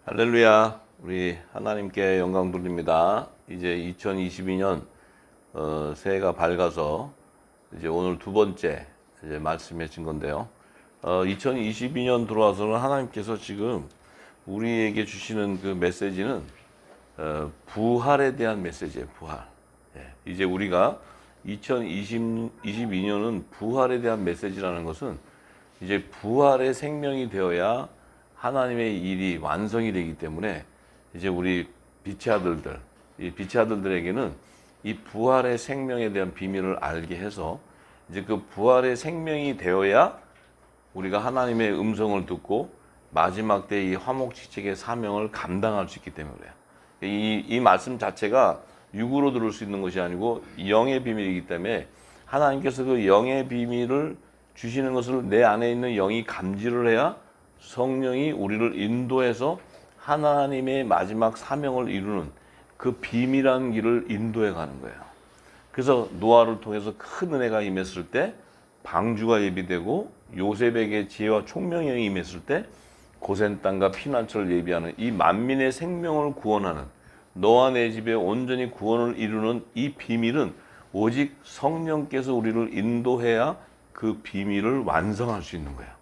할렐루야. 우리 하나님께 영광 돌립니다. 이제 2022년 새해가 밝아서 이제 오늘 두 번째 이제 말씀해진 건데요. 2022년 들어와서는 하나님께서 지금 우리에게 주시는 그 메시지는 부활에 대한 메시지예요. 부활. 이제 우리가 2022년은 부활에 대한 메시지라는 것은 이제 부활의 생명이 되어야 하나님의 일이 완성이 되기 때문에 이제 우리 빛의 아들들, 이 빛의 아들들에게는 이 부활의 생명에 대한 비밀을 알게 해서 이제 그 부활의 생명이 되어야 우리가 하나님의 음성을 듣고 마지막 때 이 화목지책의 사명을 감당할 수 있기 때문에 그래요. 이 말씀 자체가 육으로 들을 수 있는 것이 아니고 영의 비밀이기 때문에 하나님께서 그 영의 비밀을 주시는 것을 내 안에 있는 영이 감지를 해야 성령이 우리를 인도해서 하나님의 마지막 사명을 이루는 그 비밀한 길을 인도해 가는 거예요. 그래서 노아를 통해서 큰 은혜가 임했을 때 방주가 예비되고 요셉에게 지혜와 총명이 임했을 때 고센 땅과 피난처를 예비하는 이 만민의 생명을 구원하는 너와 내 집에 온전히 구원을 이루는 이 비밀은 오직 성령께서 우리를 인도해야 그 비밀을 완성할 수 있는 거예요.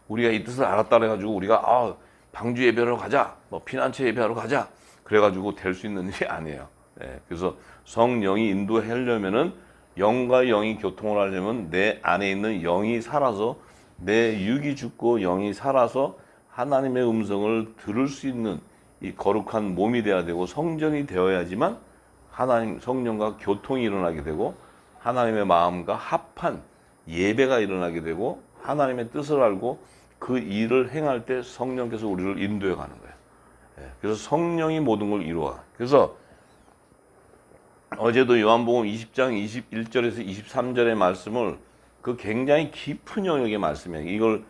우리가 이 뜻을 알았다 그래가지고 우리가 방주 예배하러 가자, 뭐 피난처 예배하러 가자 그래가지고 될 수 있는 일이 아니에요. 그래서 성령이 인도하려면은 영과 영이 교통을 하려면 내 안에 있는 영이 살아서 내 육이 죽고 영이 살아서 하나님의 음성을 들을 수 있는 이 거룩한 몸이 되어야 되고 성전이 되어야지만 하나님 성령과 교통이 일어나게 되고 하나님의 마음과 합한 예배가 일어나게 되고 하나님의 뜻을 알고 그 일을 행할 때 성령께서 우리를 인도해 가는 거예요. 그래서 성령이 모든 걸 이루어. 그래서 어제도 요한복음 20장 21절에서 23절의 말씀을 그 굉장히 깊은 영역의 말씀이에요. 이걸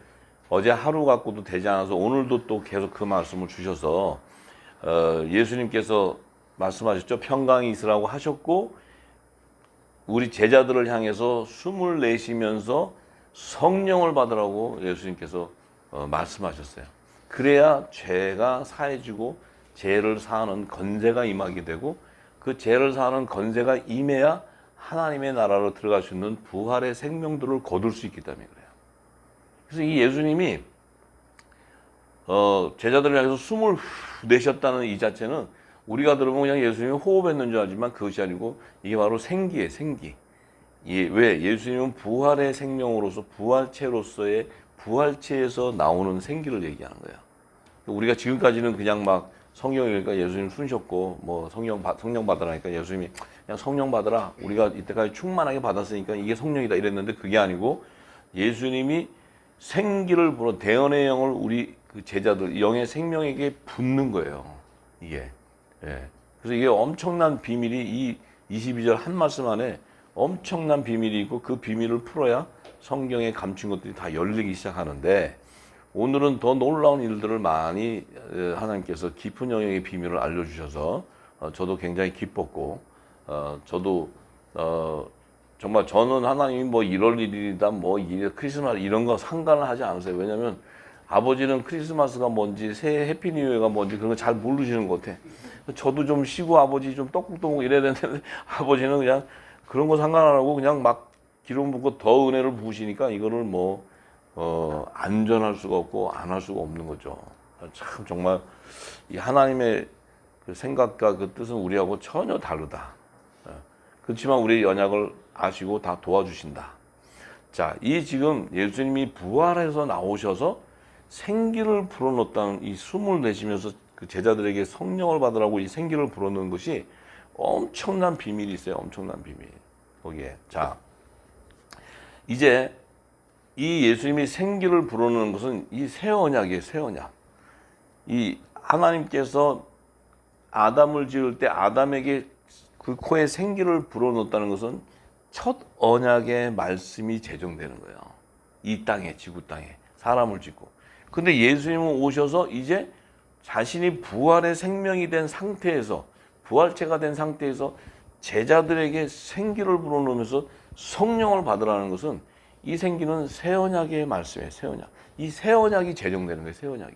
어제 하루 갖고도 되지 않아서 오늘도 또 계속 그 말씀을 주셔서 예수님께서 말씀하셨죠. 평강이 있으라고 하셨고 우리 제자들을 향해서 숨을 내쉬면서 성령을 받으라고 예수님께서 말씀하셨어요. 그래야 죄가 사해지고 죄를 사하는 건세가 임하게 되고 그 죄를 사하는 건세가 임해야 하나님의 나라로 들어갈 수 있는 부활의 생명들을 거둘 수 있기 때문에 그래요. 그래서 이 예수님이 제자들을 향해서 숨을 내셨다는 이 자체는 우리가 들으면 그냥 예수님이 호흡했는 줄 알지만 그것이 아니고 이게 바로 생기예요. 생기. 왜? 예수님은 부활의 생명으로서 부활체로서의 부활체에서 나오는 생기를 얘기하는 거예요. 우리가 지금까지는 그냥 막 성령이니까 예수님 숨쉬었고 뭐 성령 받으라니까 예수님이 그냥 성령 받으라. 우리가 이때까지 충만하게 받았으니까 이게 성령이다 이랬는데 그게 아니고 예수님이 생기를 불어 대언의 영을 우리 그 제자들 영의 생명에게 붓는 거예요. 이게. 그래서 이게 엄청난 비밀이 이 22절 한 말씀 안에 엄청난 비밀이 있고 그 비밀을 풀어야 성경에 감춘 것들이 다 열리기 시작하는데 오늘은 더 놀라운 일들을 많이 하나님께서 깊은 영역의 비밀을 알려주셔서 저도 굉장히 기뻤고 저도 정말 저는 하나님이 뭐 1월 1일이다 뭐 크리스마스 이런 거 상관을 하지 않으세요. 왜냐하면 아버지는 크리스마스가 뭔지 새해 해피니우이어가 뭔지 그런 거 잘 모르시는 것 같아. 저도 좀 쉬고 아버지 좀 떡국도 먹고 이래야 되는데 아버지는 그냥 그런 거 상관 안 하고 그냥 막 기름 붓고 더 은혜를 부으시니까 이거를 뭐 안전할 수가 없고 안 할 수가 없는 거죠. 참 정말 이 하나님의 그 생각과 그 뜻은 우리하고 전혀 다르다. 그렇지만 우리의 연약을 아시고 다 도와주신다. 자, 이 지금 예수님이 부활해서 나오셔서 생기를 불어넣었다는 이 숨을 내쉬면서 그 제자들에게 성령을 받으라고 이 생기를 불어넣는 것이 엄청난 비밀이 있어요. 엄청난 비밀. 거기에. 자, 이제 이 예수님이 생기를 불어넣는 것은 이 새 언약이에요. 새 언약. 이 하나님께서 아담을 지을 때 아담에게 그 코에 생기를 불어넣었다는 것은 첫 언약의 말씀이 제정되는 거예요. 이 땅에, 지구 땅에 사람을 짓고. 근데 예수님은 오셔서 이제 자신이 부활의 생명이 된 상태에서 부활체가 된 상태에서 제자들에게 생기를 불어넣으면서 성령을 받으라는 것은 이 생기는 새 언약의 말씀이에요. 새 언약. 이 새 언약이 제정되는 거예요. 새 언약이.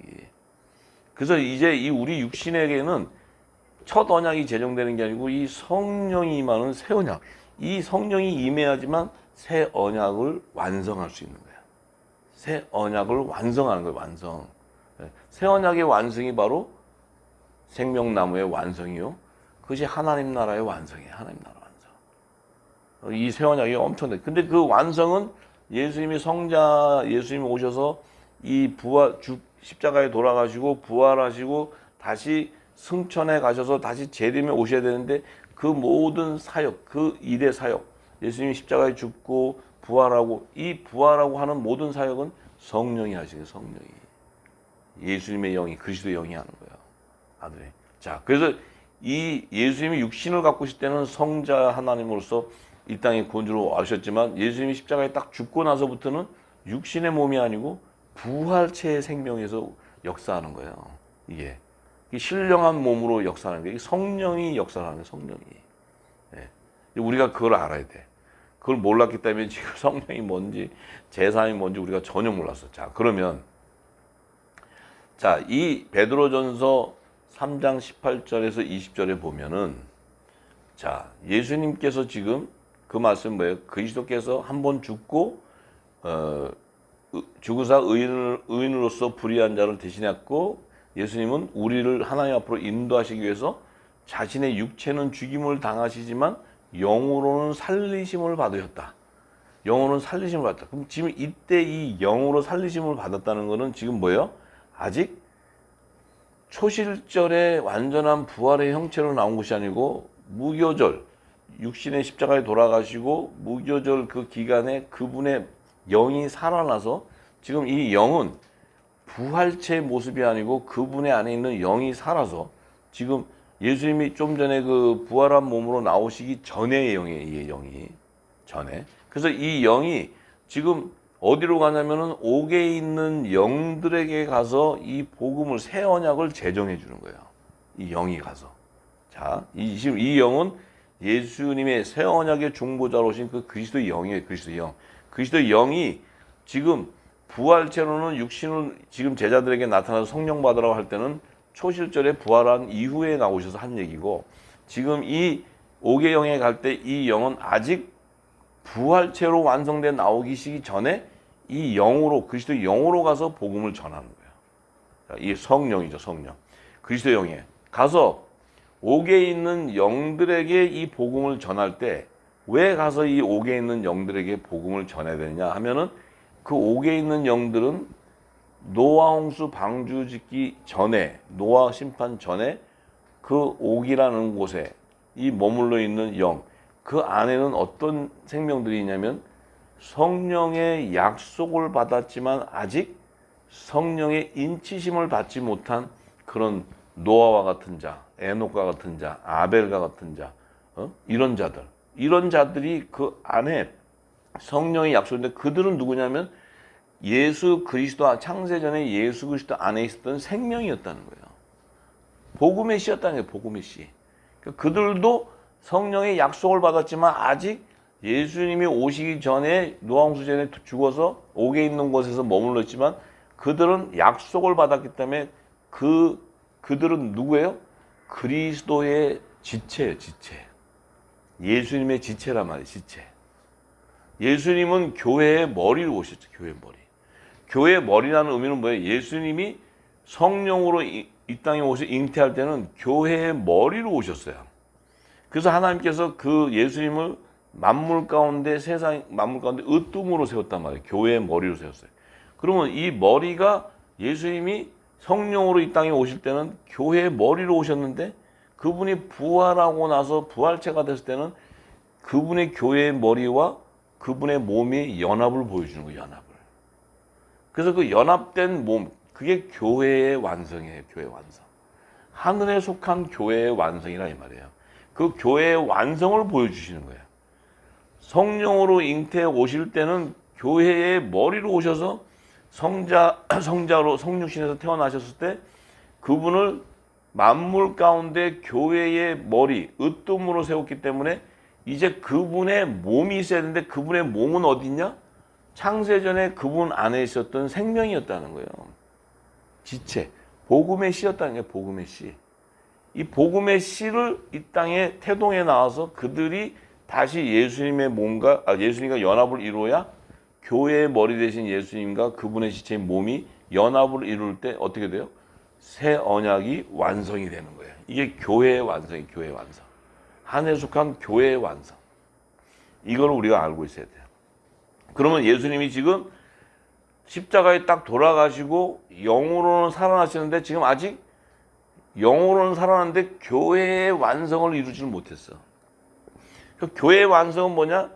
그래서 이제 이 우리 육신에게는 첫 언약이 제정되는 게 아니고 이 성령이 임하는 새 언약. 이 성령이 임해야지만 새 언약을 완성할 수 있는 거야. 새 언약을 완성하는 거예요. 완성. 새 언약의 완성이 바로 생명나무의 완성이요. 그것이 하나님 나라의 완성이에요. 하나님 나라 완성. 이 새 언약이 엄청나요. 근데 그 완성은 예수님이 예수님이 오셔서 이 십자가에 돌아가시고 부활하시고 다시 승천해 가셔서 다시 재림에 오셔야 되는데 그 모든 사역, 그 일의 사역, 예수님이 십자가에 죽고 부활하고 이 부활하고 하는 모든 사역은 성령이 하시는 성령이. 예수님의 영이 그리스도의 영이 하는 거예요. 아들이. 자, 그래서 이 예수님이 육신을 갖고 있을 때는 성자 하나님으로서 이 땅에 구원주로 와셨지만 예수님이 십자가에 딱 죽고 나서부터는 육신의 몸이 아니고 부활체의 생명에서 역사하는 거예요. 이게 신령한 몸으로 역사하는 게 성령이 역사하는 거예요. 성령이. 예. 우리가 그걸 알아야 돼. 그걸 몰랐기 때문에 지금 성령이 뭔지 제사함이 뭔지 우리가 전혀 몰랐어. 자, 그러면 자, 이 베드로전서 3장 18절에서 20절에 보면은 자, 예수님께서 지금 그 말씀 뭐예요? 그리스도께서 한 번 죽고 죽으사 의인으로서 불의한 자를 대신했고 예수님은 우리를 하나님 앞으로 인도하시기 위해서 자신의 육체는 죽임을 당하시지만 영으로는 살리심을 받으셨다. 영으로는 살리심을 받았다. 그럼 지금 이때 이 영으로 살리심을 받았다는 것은 지금 뭐예요? 아직 초실절의 완전한 부활의 형체로 나온 것이 아니고 무교절, 육신의 십자가에 돌아가시고 무교절 그 기간에 그분의 영이 살아나서 지금 이 영은 부활체의 모습이 아니고 그분의 안에 있는 영이 살아서 지금 예수님이 좀 전에 그 부활한 몸으로 나오시기 전의 영이에요. 이 영이 전에. 그래서 이 영이 지금 어디로 가냐면은 옥에 있는 영들에게 가서 이 복음을 새 언약을 제정해 주는 거예요. 이 영이 가서. 자, 지금 이 영은 예수님의 새 언약의 중보자로 오신 그 그리스도의 영이에요. 그리스도의 영. 그리스도의 영이 지금 부활체로는 육신을 지금 제자들에게 나타나서 성령 받으라고 할 때는 초실절에 부활한 이후에 나오셔서 한 얘기고 지금 이 옥의 영에 갈 때 이 영은 아직 부활체로 완성돼 나오기 전에 이 영으로 그리스도의 영으로 가서 복음을 전하는 거예요. 이 성령이죠, 성령. 그리스도의 영에 가서 옥에 있는 영들에게 이 복음을 전할 때 왜 가서 이 옥에 있는 영들에게 복음을 전해야 되느냐 하면은 그 옥에 있는 영들은 노아 홍수 방주 짓기 전에 노아 심판 전에 그 옥이라는 곳에 이 머물러 있는 영 그 안에는 어떤 생명들이 있냐면 성령의 약속을 받았지만 아직 성령의 인치심을 받지 못한 그런 노아와 같은 자, 에녹과 같은 자, 아벨과 같은 자, 이런 자들이 그 안에 성령의 약속인데 그들은 누구냐면 예수 그리스도 창세전에 예수 그리스도 안에 있었던 생명이었다는 거예요. 복음의 씨였다는 거예요. 복음의 씨. 그러니까 그들도 성령의 약속을 받았지만 아직 예수님이 오시기 전에 노아홍수 전에 죽어서 옥에 있는 곳에서 머물러 있지만 그들은 약속을 받았기 때문에 그들은 누구예요? 그리스도의 지체예요. 지체. 예수님의 지체란 말이에요. 지체. 예수님은 교회의 머리로 오셨죠. 교회의 머리. 교회의 머리라는 의미는 뭐예요? 예수님이 성령으로 이 땅에 오셔 잉태할 때는 교회의 머리로 오셨어요. 그래서 하나님께서 그 예수님을 만물 가운데 세상 만물 가운데 으뜸으로 세웠단 말이에요. 교회의 머리로 세웠어요. 그러면 이 머리가 예수님이 성령으로 이 땅에 오실 때는 교회의 머리로 오셨는데 그분이 부활하고 나서 부활체가 됐을 때는 그분의 교회의 머리와 그분의 몸이 연합을 보여주는 거예요. 연합을. 그래서 그 연합된 몸 그게 교회의 완성이에요. 교회의 완성. 하늘에 속한 교회의 완성이라 이 말이에요. 그 교회의 완성을 보여주시는 거예요. 성령으로 잉태해 오실 때는 교회의 머리로 오셔서 성자로 성육신에서 태어나셨을 때 그분을 만물 가운데 교회의 머리, 으뜸으로 세웠기 때문에 이제 그분의 몸이 있어야 되는데 그분의 몸은 어디 있냐? 창세전에 그분 안에 있었던 생명이었다는 거예요. 지체. 복음의 씨였다는 게 복음의 씨. 이 복음의 씨를 이 땅에 태동에 나와서 그들이 다시 예수님의 몸과 예수님과 연합을 이루어야 교회의 머리 대신 예수님과 그분의 지체인 몸이 연합을 이룰 때 어떻게 돼요? 새 언약이 완성이 되는 거예요. 이게 교회의 완성이 교회의 완성. 한에 속한 교회의 완성. 이걸 우리가 알고 있어야 돼요. 그러면 예수님이 지금 십자가에 딱 돌아가시고 영으로는 살아나시는데 지금 아직 영으로는 살아났는데 교회의 완성을 이루지는 못했어. 그 교회의 완성은 뭐냐?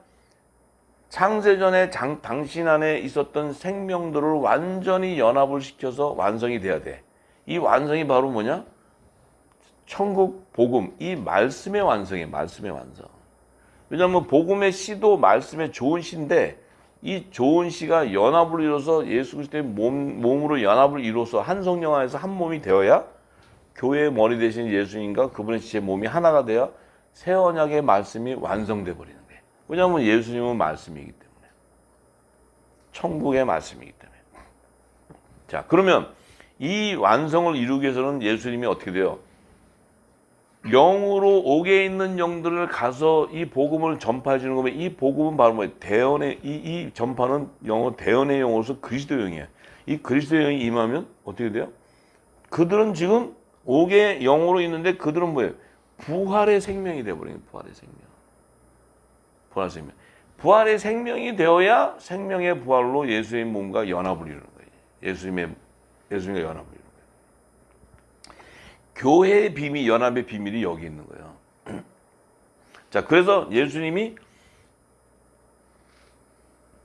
창세전에 당신 안에 있었던 생명들을 완전히 연합을 시켜서 완성이 돼야 돼. 이 완성이 바로 뭐냐? 천국 복음, 이 말씀의 완성이에요. 말씀의 완성. 왜냐하면 복음의 씨도 말씀의 좋은 씨인데 이 좋은 씨가 연합을 이뤄서 예수 그리스도의 몸으로 연합을 이뤄서 한 성령 안에서 한 몸이 되어야 교회의 머리 대신 예수님과 그분의 지체 몸이 하나가 되어 새 언약의 말씀이 완성돼 버리는 거예요. 왜냐하면 예수님은 말씀이기 때문에. 천국의 말씀이기 때문에. 자, 그러면 이 완성을 이루기 위해서는 예수님이 어떻게 돼요? 영으로 옥에 있는 영들을 가서 이 복음을 전파해 주는 거면 이 복음은 바로 뭐예요? 대언의 이 전파는 영어 대언의 영으로서 그리스도 영이에요. 이 그리스도 영이 임하면 어떻게 돼요? 그들은 지금 옥에 영으로 있는데 그들은 뭐예요? 부활의 생명이 되어버려요. 부활의 생명. 부활의 생명. 부활의 생명이 되어야 생명의 부활로 예수의 몸과 연합을 이루는 거예요. 예수님과 연합을 이루는 거예요. 교회의 비밀, 연합의 비밀이 여기 있는 거예요. 자, 그래서 예수님이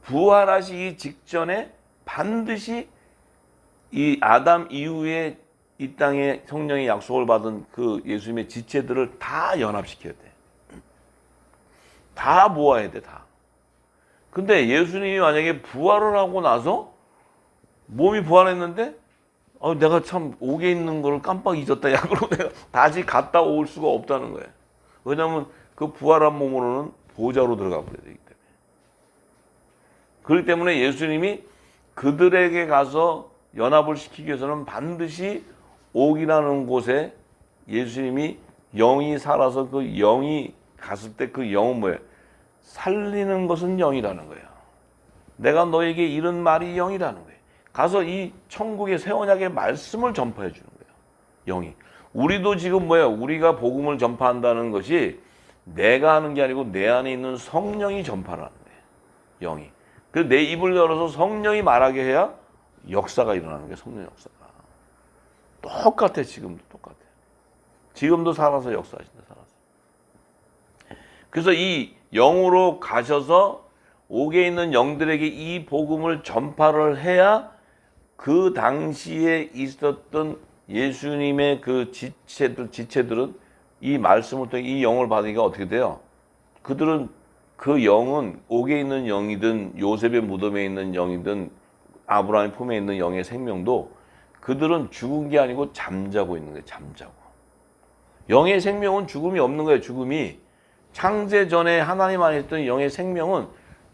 부활하시기 직전에 반드시 이 아담 이후에 이 땅에 성령의 약속을 받은 그 예수님의 지체들을 다 연합시켜야 돼. 다 모아야 돼, 다. 근데 예수님이 만약에 부활을 하고 나서 몸이 부활했는데 내가 참 옥에 있는 걸 깜빡 잊었다. 야, 그러고 내가 다시 갔다 올 수가 없다는 거예요. 왜냐하면 그 부활한 몸으로는 보좌로 들어가 버려야 되기 때문에. 그렇기 때문에 예수님이 그들에게 가서 연합을 시키기 위해서는 반드시 옥이라는 곳에 예수님이 영이 살아서 그 영이 갔을 때 그 영은 뭐예요? 살리는 것은 영이라는 거예요. 내가 너에게 이런 말이 영이라는 거예요. 가서 이 천국의 새 언약의 말씀을 전파해 주는 거예요. 영이. 우리도 지금 뭐예요? 우리가 복음을 전파한다는 것이 내가 하는 게 아니고 내 안에 있는 성령이 전파를 하는 거예요. 영이. 그래서 내 입을 열어서 성령이 말하게 해야 역사가 일어나는 거예요. 성령 역사가. 똑같아. 지금도 똑같아. 지금도 살아서 역사하신다. 살아서. 그래서 이 영으로 가셔서 옥에 있는 영들에게 이 복음을 전파를 해야 그 당시에 있었던 예수님의 그 지체들은 이 말씀을 통해 이 영을 받으니까 어떻게 돼요? 그들은 그 영은 옥에 있는 영이든 요셉의 무덤에 있는 영이든 아브라함의 품에 있는 영의 생명도 그들은 죽은 게 아니고 잠자고 있는 거예요. 잠자고. 영의 생명은 죽음이 없는 거예요. 죽음이. 창세 전에 하나님 안에 있던 영의 생명은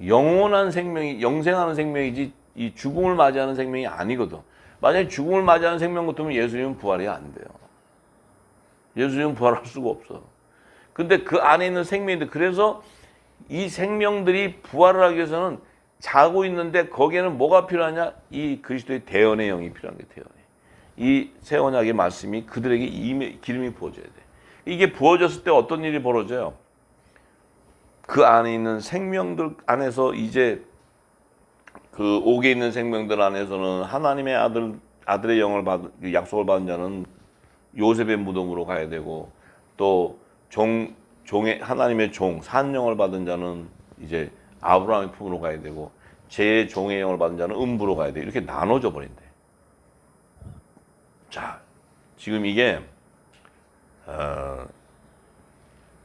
영원한 생명이, 영생하는 생명이지 이 죽음을 맞이하는 생명이 아니거든. 만약에 죽음을 맞이하는 생명 같으면 예수님은 부활이 안 돼요. 예수님은 부활할 수가 없어. 근데 그 안에 있는 생명인데, 그래서 이 생명들이 부활을 하기 위해서는 자고 있는데 거기에는 뭐가 필요하냐? 이 그리스도의 대언의 영이 필요한 게 대언의. 이 새 언약의 말씀이 그들에게 기름이 부어져야 돼. 이게 부어졌을 때 어떤 일이 벌어져요? 그 안에 있는 생명들 안에서 이제 그 옥에 있는 생명들 안에서는 하나님의 아들의 영을 받은, 약속을 받은 자는 요셉의 무덤으로 가야 되고, 또 종의 하나님의 산영을 받은 자는 이제 아브라함의 품으로 가야 되고, 제 종의 영을 받은 자는 음부로 가야 돼. 이렇게 나눠져 버린대. 자, 지금 이게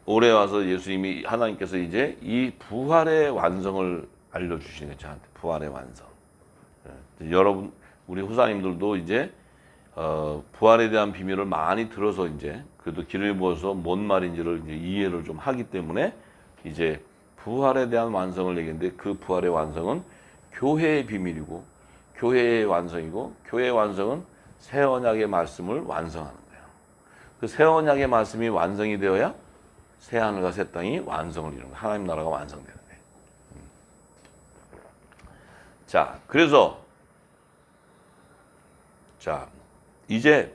올해 와서 예수님이 하나님께서 이제 이 부활의 완성을 알려주시는 거예요. 저한테 부활의 완성. 여러분, 우리 후사님들도 이제 부활에 대한 비밀을 많이 들어서 이제 그래도 기름이 부어서 뭔 말인지를 이제 이해를 좀 하기 때문에 이제 부활에 대한 완성을 얘기했는데, 그 부활의 완성은 교회의 비밀이고 교회의 완성이고, 교회의 완성은 새 언약의 말씀을 완성하는 거예요. 그 새 언약의 말씀이 완성이 되어야 새 하늘과 새 땅이 완성을 이루는 거예요. 하나님 나라가 완성되는 거예요. 자, 그래서 자, 이제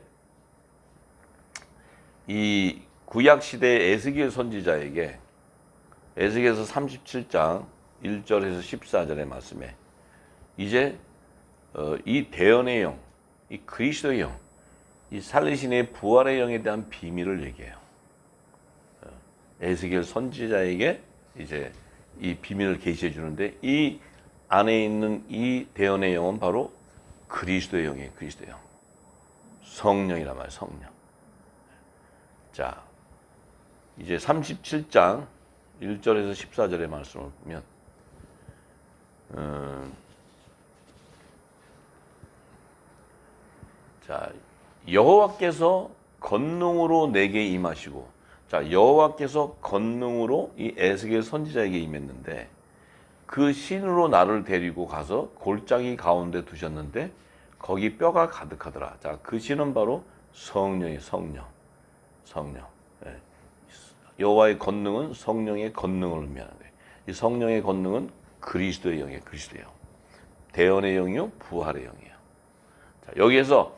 이 구약 시대의 에스겔 선지자에게 에스겔서 37장 1절에서 14절의 말씀에 이제 이 대언의 영, 이 그리스도의 영, 이 살리신 이의 부활의 영에 대한 비밀을 얘기해요. 에스겔 선지자에게 이제 이 비밀을 계시해 주는데 이 안에 있는 이 대언의 영은 바로 그리스도의 영이에요. 그리스도의 영. 성령이란 말이에요. 성령. 자, 이제 37장 1절에서 14절의 말씀을 보면 자, 여호와께서 권능으로 내게 임하시고 자, 여호와께서 권능으로 이 에스겔 선지자에게 임했는데 그 신으로 나를 데리고 가서 골짜기 가운데 두셨는데 거기 뼈가 가득하더라. 자, 그 신은 바로 성령의 성령. 예. 여호와의 권능은 성령의 권능을 의미하는 거예요. 이 성령의 권능은 그리스도의 영이에요. 그리스도의 영. 대언의 영이요, 부활의 영이에요. 자, 여기에서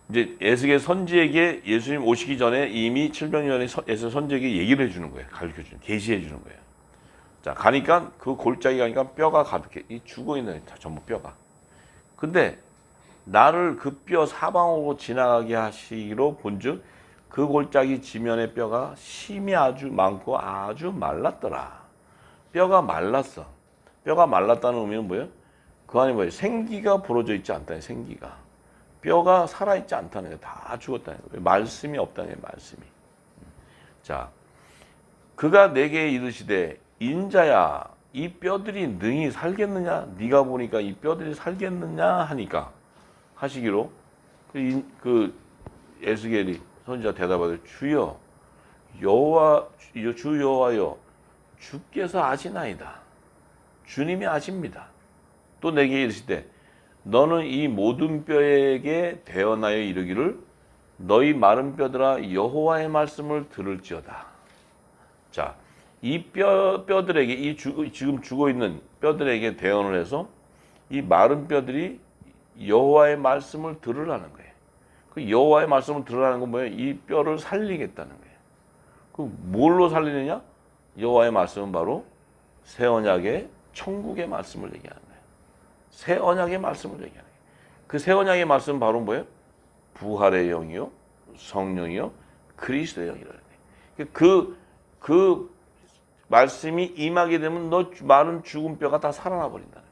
이제 에스겔 선지에게 예수님 오시기 전에 이미 700년에 에스겔 선지에게 얘기를 해주는 거예요. 가르쳐주는, 계시해 주는 거예요. 자, 가니까 그 골짜기 가니까 뼈가 가득해. 이 죽어 있는 전부 뼈가. 근데 나를 그 뼈 사방으로 지나가게 하시기로 본즉 그 골짜기 지면의 뼈가 심이 아주 많고 아주 말랐더라. 뼈가 말랐어. 뼈가 말랐다는 의미는 뭐예요? 그 안에 뭐예요? 생기가 부러져 있지 않다는 생기가. 뼈가 살아있지 않다는 거예요. 다 죽었다는 거예요. 말씀이 없다는 거예요. 말씀이. 자, 그가 내게 이르시되 인자야 이 뼈들이 능히 살겠느냐? 네가 보니까 이 뼈들이 살겠느냐? 하니까 하시기로 그 에스겔이 선지자 대답하되 주여 여호와 주 여호와여 주께서 아시나이다. 주님이 아십니다. 또 내게 이르시되 너는 이 모든 뼈에게 대언하여 이르기를 너희 마른 뼈들아 여호와의 말씀을 들을지어다. 자, 이 뼈들에게 지금 죽어 있는 뼈들에게 대언을 해서 이 마른 뼈들이 여호와의 말씀을 들으라는 거예요. 그 여호와의 말씀을 들으라는 건 뭐예요? 이 뼈를 살리겠다는 거예요. 그 뭘로 살리느냐? 여호와의 말씀은 바로 새 언약의 천국의 말씀을 얘기하는 거예요. 새 언약의 말씀을 얘기하는 거예요. 그 새 언약의 말씀은 바로 뭐예요? 부활의 영이요, 성령이요, 그리스도의 영이라는 거예요. 그 말씀이 임하게 되면 너 마른 죽은 뼈가 다 살아나 버린다는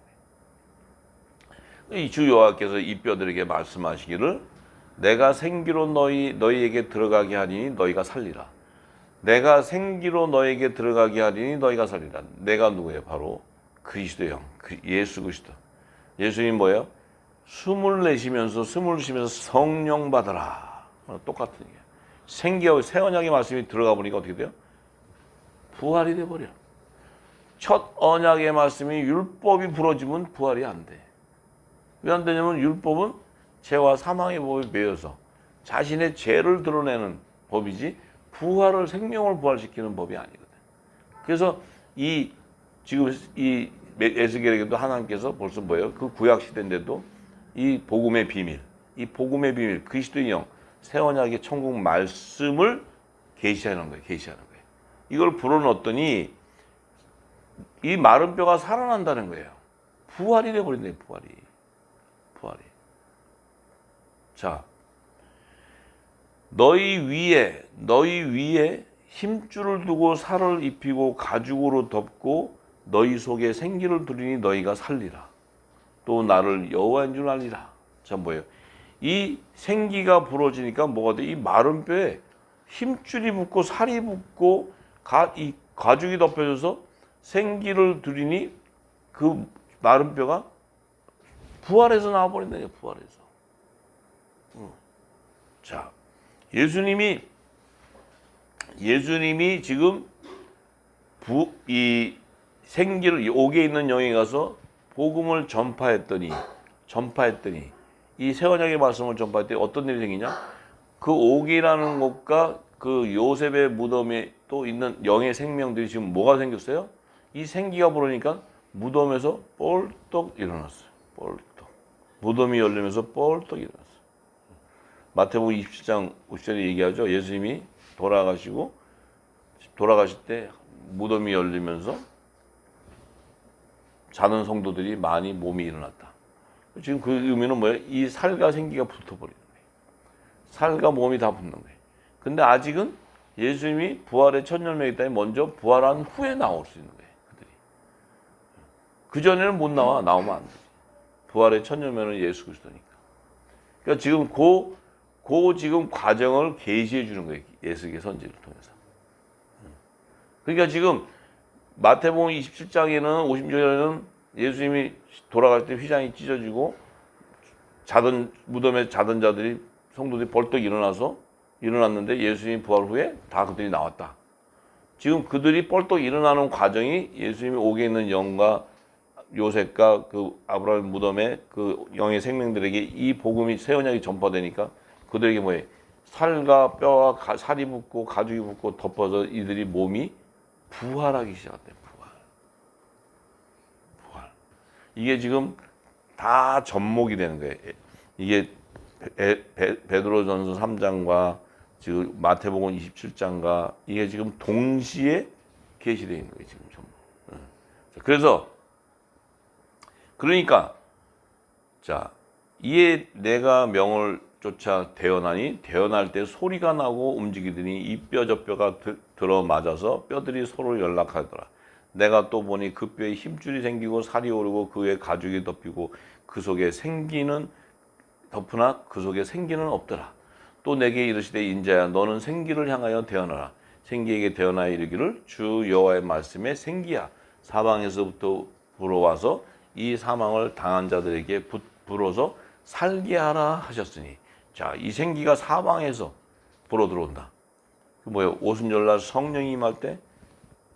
거예요. 이 주 여호와께서 이 뼈들에게 말씀하시기를 내가 생기로 너희에게 들어가게 하리니 너희가 살리라. 내가 생기로 너에게 들어가게 하리니 너희가 살리라. 내가 누구예요? 바로 그리스도의 영, 예수 그리스도. 예수님 뭐예요? 숨을 내쉬면서 성령 받으라. 똑같은 얘기예요. 생기하고 새 언약의 말씀이 들어가 보니까 어떻게 돼요? 부활이 돼버려. 첫 언약의 말씀이 율법이 부러지면 부활이 안 돼. 왜 안 되냐면 율법은 죄와 사망의 법에 매여서 자신의 죄를 드러내는 법이지 부활을 생명을 부활시키는 법이 아니거든. 그래서 지금 이 에스겔에게도 하나님께서 벌써 뭐예요? 그 구약 시대인데도 이 복음의 비밀, 그리스도의 영, 새 언약의 천국 말씀을 계시하는 거예요. 이걸 불어넣었더니 이 마른 뼈가 살아난다는 거예요. 부활이 돼버린다. 부활이. 자, 너희 위에 힘줄을 두고 살을 입히고 가죽으로 덮고 너희 속에 생기를 두리니 너희가 살리라. 또 나를 여호와인 줄 알리라. 자, 뭐예요? 이 생기가 부러지니까 뭐가 돼? 이 마른 뼈에 힘줄이 붙고 살이 붙고 이 가죽이 덮여져서 생기를 두리니 그 마른 뼈가 부활해서 나와버린다. 부활해서. 자, 예수님이 지금 이 생기를 옥에 있는 영에 가서 복음을 전파했더니 이 새 언약의 말씀을 전파할 때 어떤 일이 생기냐? 그 옥이라는 것과 그 요셉의 무덤에 또 있는 영의 생명들이 지금 뭐가 생겼어요? 이 생기가 불으니까 무덤에서 뻘떡 일어났어요. 뻘떡. 무덤이 열리면서 뻘떡 일어났어요. 마태복음 27장 50절에 얘기하죠. 예수님이 돌아가실 때 무덤이 열리면서 자는 성도들이 많이 몸이 일어났다. 지금 그 의미는 뭐예요? 이 살과 생기가 붙어버리는 거예요. 살과 몸이 다 붙는 거예요. 근데 아직은 예수님이 부활의 첫 열매이기 때문에 먼저 부활한 후에 나올 수 있는 거예요. 그들이. 그전에는 못 나와. 나오면 안 되지. 부활의 첫 열매는 예수 그리스도니까. 그러니까 지금 지금 과정을 계시해 주는 거예요. 예수의 선지를 통해서. 그러니까 지금 마태복음 27장에는 50절에는 예수님이 돌아갈 때 휘장이 찢어지고 무덤에 자던 자들이 성도들이 벌떡 일어났는데 예수님이 부활 후에 다 그들이 나왔다. 지금 그들이 벌떡 일어나는 과정이 예수님이 옥에 있는 영과 요셉과 그 아브라함 무덤에 그 영의 생명들에게 이 복음이 새 언약이 전파되니까 그들에게 뭐예요? 살과 뼈와 살이 붙고 가죽이 붙고 덮어서 이들이 몸이 부활하기 시작했대. 부활. 이게 지금 다 접목이 되는 거예요. 이게 베드로전서 3장과 지금 마태복음 27장과 이게 지금 동시에 계시되어 있는 거예요. 지금 전부. 그래서 그러니까 자 이에 내가 명을 쫓아 대언하니 대언할 때 소리가 나고 움직이더니 이 뼈 저 뼈가 들어맞아서 뼈들이 서로 연락하더라. 내가 또 보니 그 뼈에 힘줄이 생기고 살이 오르고 그 위에 가죽이 덮이고 그 속에 생기는 덮으나 그 속에 생기는 없더라. 또 내게 이르시되 인자야 너는 생기를 향하여 대언하라. 생기에게 대언하여 이르기를 주 여호와의 말씀에 생기야 사방에서부터 불어와서 이 사망을 당한 자들에게 불어서 살게 하라 하셨으니 자, 이 생기가 사방에서 불어 들어온다. 그 뭐예요? 오순절날 성령이 임할 때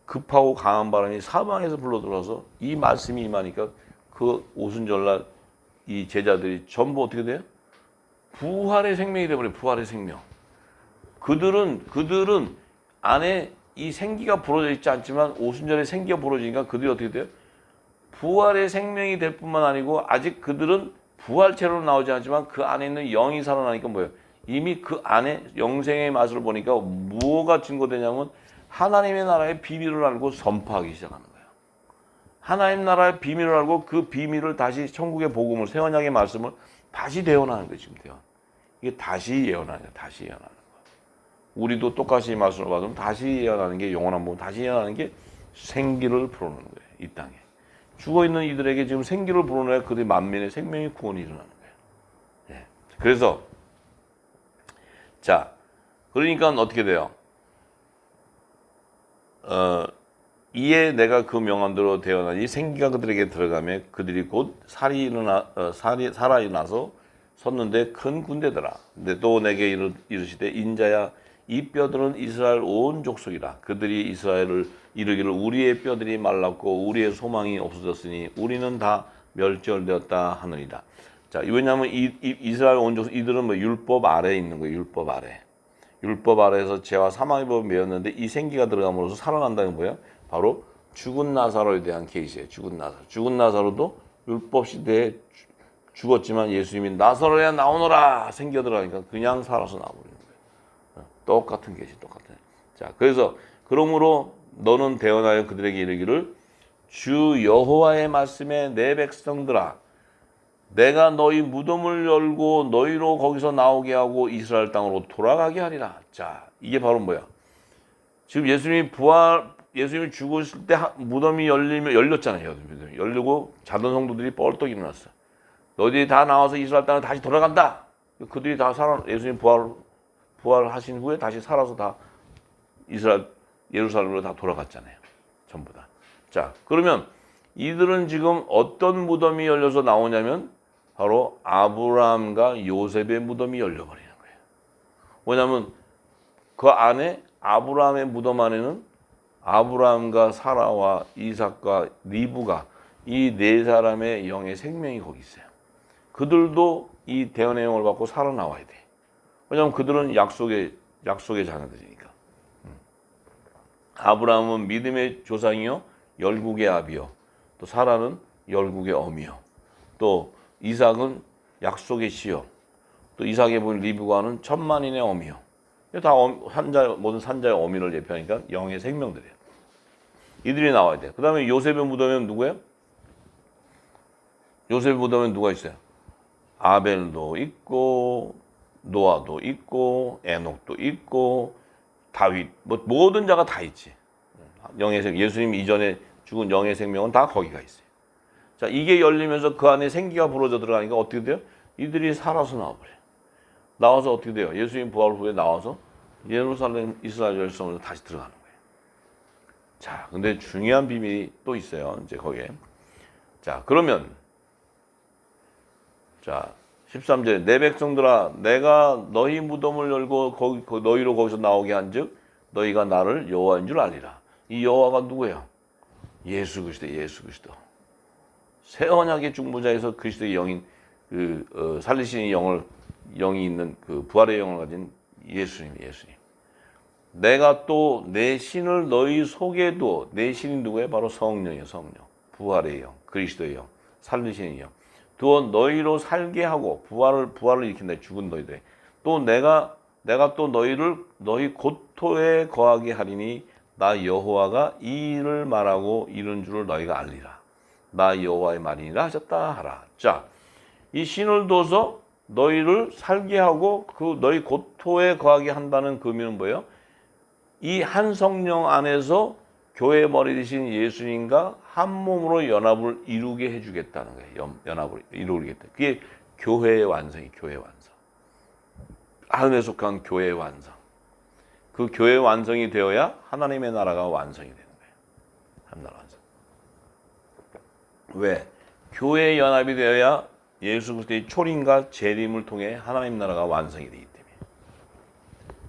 급하고 강한 바람이 사방에서 불러 들어와서 이 말씀이 임하니까 그 오순절날 이 제자들이 전부 어떻게 돼요? 부활의 생명이 되어버려요. 부활의 생명. 그들은 안에 이 생기가 불어져 있지 않지만 오순절에 생기가 불어지니까 그들이 어떻게 돼요? 부활의 생명이 될 뿐만 아니고 아직 그들은 부활체로 나오지 않지만 그 안에 있는 영이 살아나니까 뭐예요? 이미 그 안에 영생의 맛을 보니까 뭐가 증거되냐면 하나님의 나라의 비밀을 알고 선포하기 시작하는 거예요. 하나님 나라의 비밀을 알고 그 비밀을 다시 천국의 복음을 새 언약의 말씀을 다시 대언하는 거예요. 지금 대언. 이게 다시 예언하는 거예요. 다시 예언하는 거예요. 우리도 똑같이 말씀을 받으면 다시 예언하는 게 영원한 복음 다시 예언하는 게 생기를 불어넣는 거예요. 이 땅에. 죽어있는 이들에게 지금 생기를 불어넣어야 그들의 만민의 생명의 구원이 일어나는 거예요. 예. 그래서 자 그러니까 어떻게 돼요? 이에 내가 그 명함대로 대언하니 생기가 그들에게 들어가며 그들이 곧 살아 일어나서 섰는데 큰 군대더라. 근데 또 내게 이르시되 인자야 이 뼈들은 이스라엘 온 족속이라. 그들이 이스라엘을 이르기를 우리의 뼈들이 말랐고 우리의 소망이 없어졌으니 우리는 다 멸절되었다 하느니라. 자, 왜냐하면 이스라엘 온 족속 이들은 뭐 율법 아래에 있는 거예요. 율법 아래. 율법 아래에서 죄와 사망의 법을 메웠는데 이 생기가 들어감으로써 살아난다는 거예요. 바로 죽은 나사로에 대한 케이스예요. 죽은 나사로도 율법 시대에 죽었지만 예수님이 나사로야 나오너라 생겨 들어가니까 그냥 살아서 나와버리는 거예요. 똑같은 계시, 똑같은. 자, 그래서 그러므로 너는 대언하여 그들에게 이르기를 주 여호와의 말씀에 내 백성들아 내가 너희 무덤을 열고 너희로 거기서 나오게 하고 이스라엘 땅으로 돌아가게 하리라. 자, 이게 바로 뭐야? 지금 예수님이 죽었을 때 무덤이 열렸잖아요. 무덤이 열리고 자던 성도들이 뻘떡 일어났어. 너희들이 다 나와서 이스라엘 땅에 다시 돌아간다. 그들이 다 예수님 부활하신 후에 다시 살아서 다 예루살렘으로 다 돌아갔잖아요. 전부 다. 자, 그러면 이들은 지금 어떤 무덤이 열려서 나오냐면 바로 아브라함과 요셉의 무덤이 열려버리는 거예요. 왜냐하면 그 안에 아브라함의 무덤 안에는 아브라함과 사라와 이삭과 리브가 이 네 사람의 영의 생명이 거기 있어요. 그들도 이 대언의 영을 받고 살아나와야 돼. 왜냐하면 그들은 약속의 자녀들이니까. 아브라함은 믿음의 조상이요 열국의 아비요, 또 사라는 열국의 어미요, 또 이삭은 약속의 씨요, 또 이삭의 부인 리브가는 천만인의 어미요. 다 모든 산자의 어미를 예표하니까 영의 생명들이에요. 이들이 나와야 돼. 그 다음에 요셉의 무덤에는 누구예요? 요셉의 무덤에는 누가 있어요? 아벨도 있고, 노아도 있고, 에녹도 있고, 다윗, 모든 자가 다 있지. 영의 생명, 예수님 이전에 죽은 영의 생명은 다 거기가 있어요. 자, 이게 열리면서 그 안에 생기가 불어져 들어가니까 어떻게 돼요? 이들이 살아서 나와버려요. 나와서 어떻게 돼요? 예수님 부활 후에 나와서 예루살렘 이스라엘 열성으로 다시 들어가는 거예요. 자, 근데 중요한 비밀이 또 있어요. 이제 거기에. 자, 그러면 자, 13절 내 백성들아 내가 너희 무덤을 열고 너희로 거기서 나오게 한즉 너희가 나를 여호와인 줄 알리라. 이 여호와가 누구예요? 예수 그리스도, 예수 그리스도. 새 언약의 중보자에서 그리스도의 영인 살리시는 영이 있는 그 부활의 영을 가진 예수님. 내가 또 내 신을 너희 속에 두어. 내 신이 누구예요? 바로 성령이에요. 성령. 부활의 영, 그리스도의 영, 살리시는 영. 두어 너희로 살게 하고 부활을 일으킨다. 죽은 너희들. 또 내가 또 너희 고토에 거하게 하리니 나 여호와가 이 일을 말하고 이런 줄을 너희가 알리라. 나 여호와의 말이니라 하셨다 하라. 자, 이 신을 둬서 너희를 살게 하고 그 너희 고토에 거하게 한다는 그 의미는 뭐예요? 이 한 성령 안에서 교회 머리 되신 예수님과 한 몸으로 연합을 이루게 해주겠다는 거예요. 연합을 이루겠다. 그게 교회의 완성이 교회의 완성. 하늘에 속한 교회의 완성. 그 교회의 완성이 되어야 하나님의 나라가 완성이 되는 거예요. 하나님 나라 완성. 왜? 교회의 연합이 되어야 예수 그리스도의 초림과 재림을 통해 하나님 나라가 완성이 되기 때문에.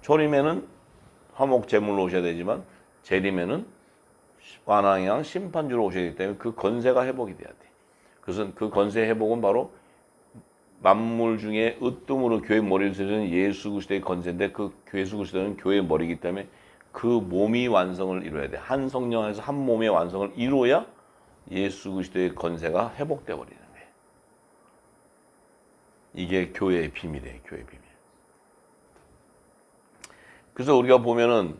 초림에는 화목 제물로 오셔야 되지만 재림에는 완왕이랑 심판주로 오셔야 되기 때문에 그 건세가 회복이 돼야 돼. 그것은 그 건세 회복은 바로 만물 중에 으뜸으로 교회 머리를 세우는 예수 그리스도의 건세인데 그 예수 그리스도는 교회의 머리이기 때문에 그 몸이 완성을 이루어야 돼. 한 성령 안에서 한 몸의 완성을 이루어야 예수 그리스도의 건세가 회복돼 버리는 거예요. 이게 교회의 비밀이에요. 교회의 비밀. 그래서 우리가 보면은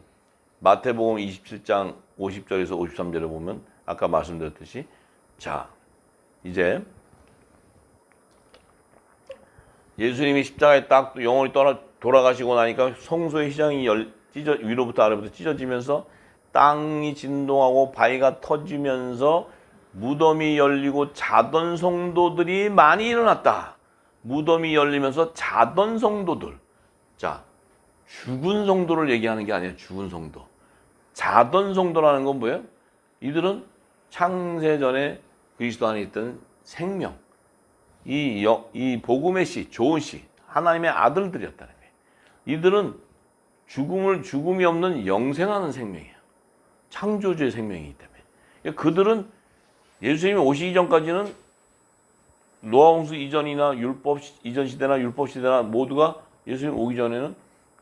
마태복음 27장 50절에서 53절에 보면 아까 말씀드렸듯이 자, 이제 예수님이 십자가에 딱 영혼이 돌아가시고 나니까 성소의 휘장이 위로부터 아래부터 찢어지면서 땅이 진동하고 바위가 터지면서 무덤이 열리고 자던 성도들이 많이 일어났다. 무덤이 열리면서 자던 성도들. 자, 죽은 성도를 얘기하는 게 아니에요. 죽은 성도. 자던 성도라는 건 뭐예요? 이들은 창세전에 그리스도 안에 있던 생명. 이 복음의 씨, 좋은 씨, 하나님의 아들들이었다는 거예요. 이들은 죽음이 없는 영생하는 생명이에요. 창조주의 생명이기 때문에. 그들은 예수님이 오시기 전까지는 노아홍수 이전이나 율법 이전 시대나 율법 시대나 모두가 예수님 오기 전에는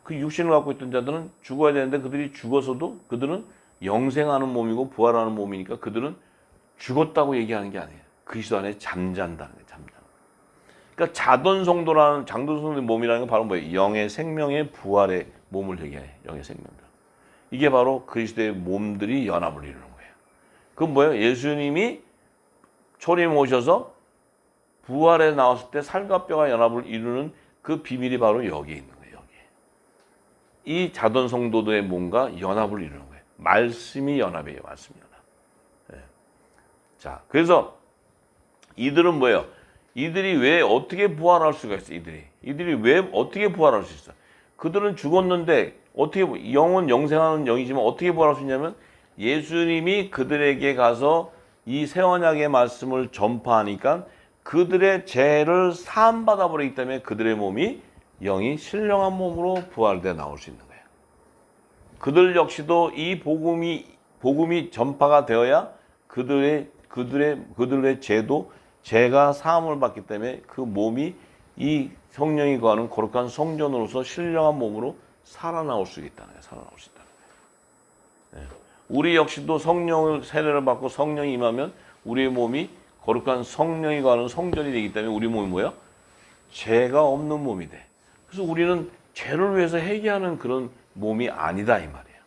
그 육신을 갖고 있던 자들은 죽어야 되는데 그들이 죽어서도 그들은 영생하는 몸이고 부활하는 몸이니까 그들은 죽었다고 얘기하는 게 아니에요. 그리스도 안에 잠잔다는 거예요. 잠잔. 그러니까 자던 성도라는 장도 성도의 몸이라는 건 바로 뭐예요? 영의 생명의 부활의 몸을 얘기해요. 영의 생명들. 이게 바로 그리스도의 몸들이 연합을 이루는 거예요. 그건 뭐예요? 예수님이 초림 오셔서 부활에 나왔을 때 살과 뼈가 연합을 이루는 그 비밀이 바로 여기에 있는 거예요. 여기에. 이 자던 성도들의 몸과 연합을 이루는 거예요. 말씀이 연합이에요. 말씀이 연합. 네. 자, 그래서 이들은 뭐예요? 이들이 왜 어떻게 부활할 수가 있어? 이들이 왜 어떻게 부활할 수 있어? 그들은 죽었는데 어떻게 영은 영생하는 영이지만 어떻게 부활할 수 있냐면 예수님이 그들에게 가서 이 새 언약의 말씀을 전파하니까 그들의 죄를 사함 받아 버리기 때문에 그들의 몸이 영이 신령한 몸으로 부활돼 나올 수 있는 거예요. 그들 역시도 이 복음이 전파가 되어야 그들의 죄가 사함을 받기 때문에 그 몸이 이 성령이 거하는 거룩한 성전으로서 신령한 몸으로 살아나올 수 있다는 거예요. 살아나올 수 있다는 거예요. 네. 우리 역시도 성령을 세례를 받고 성령이 임하면 우리의 몸이 거룩한 성령이 거하는 성전이 되기 때문에 우리 몸이 뭐야? 죄가 없는 몸이 돼. 그래서 우리는 죄를 위해서 회개하는 그런 몸이 아니다 이 말이에요.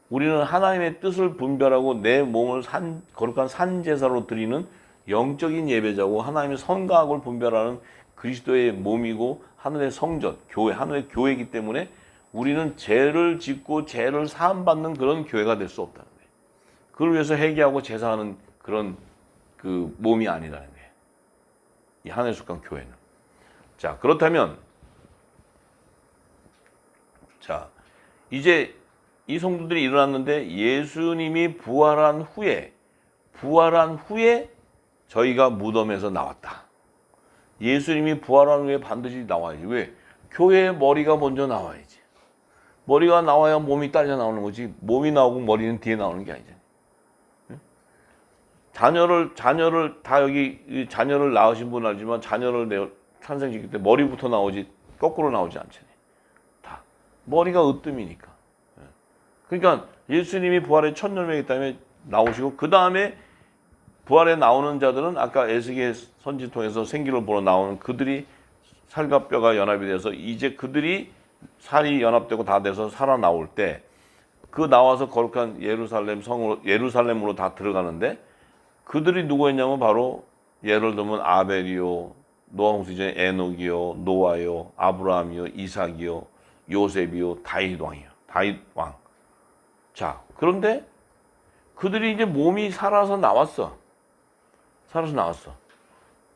우리는 하나님의 뜻을 분별하고 내 몸을 거룩한 산제사로 드리는 영적인 예배자고 하나님의 선과 악을 분별하는 그리스도의 몸이고 하늘의 성전, 교회, 하늘의 교회이기 때문에 우리는 죄를 짓고 죄를 사함받는 그런 교회가 될 수 없다는 거예요. 그걸 위해서 회개하고 제사하는 그런 그 몸이 아니라는 거예요. 이 하늘에 속한 교회는. 자, 그렇다면 자, 이제 이 성도들이 일어났는데 예수님이 부활한 후에 저희가 무덤에서 나왔다. 예수님이 부활한 후에 반드시 나와야지. 왜? 교회의 머리가 먼저 나와야지. 머리가 나와야 몸이 딸려 나오는 거지. 몸이 나오고 머리는 뒤에 나오는 게 아니잖아요. 자녀를 다 여기 자녀를 낳으신 분 알지만 자녀를 탄생시킬 때 머리부터 나오지 거꾸로 나오지 않잖아요. 다 머리가 으뜸이니까. 그러니까 예수님이 부활의 첫 열매이기 때문에 나오시고 그 다음에 부활에 나오는 자들은 아까 에스겔 선지 통해서 생기를 보러 나오는 그들이 살과 뼈가 연합이 돼서 이제 그들이 살이 연합되고 다 돼서 살아나올 때 그 나와서 거룩한 예루살렘으로 다 들어가는데 그들이 누구였냐면 바로 예를 들면 아벨이요, 노아 홍수전에 에녹이요, 노아요, 아브라함이요, 이삭이요, 요셉이요, 다윗 왕. 자, 그런데 그들이 이제 몸이 살아서 나왔어.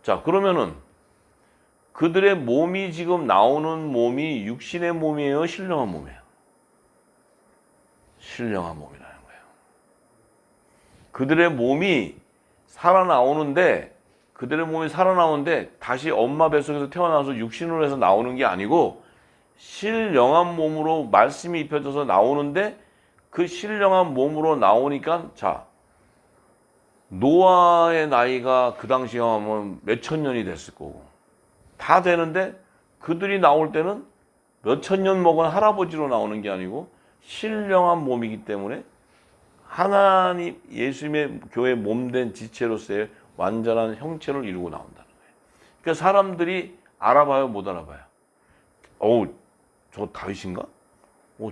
자, 그러면은 그들의 몸이 지금 나오는 몸이 육신의 몸이에요? 신령한 몸이에요? 신령한 몸이라는 거예요. 그들의 몸이 살아나오는데 다시 엄마 뱃속에서 태어나서 육신으로 해서 나오는 게 아니고 신령한 몸으로 말씀이 입혀져서 나오는데 그 신령한 몸으로 나오니까 자, 노아의 나이가 그 당시에 하면 몇천 년이 됐을 거고 다 되는데 그들이 나올 때는 몇천 년 먹은 할아버지로 나오는 게 아니고 신령한 몸이기 때문에 하나님 예수님의 교회 몸된 지체로서의 완전한 형체를 이루고 나온다는 거예요. 그러니까 사람들이 알아봐요, 못 알아봐요? 저 다윗인가?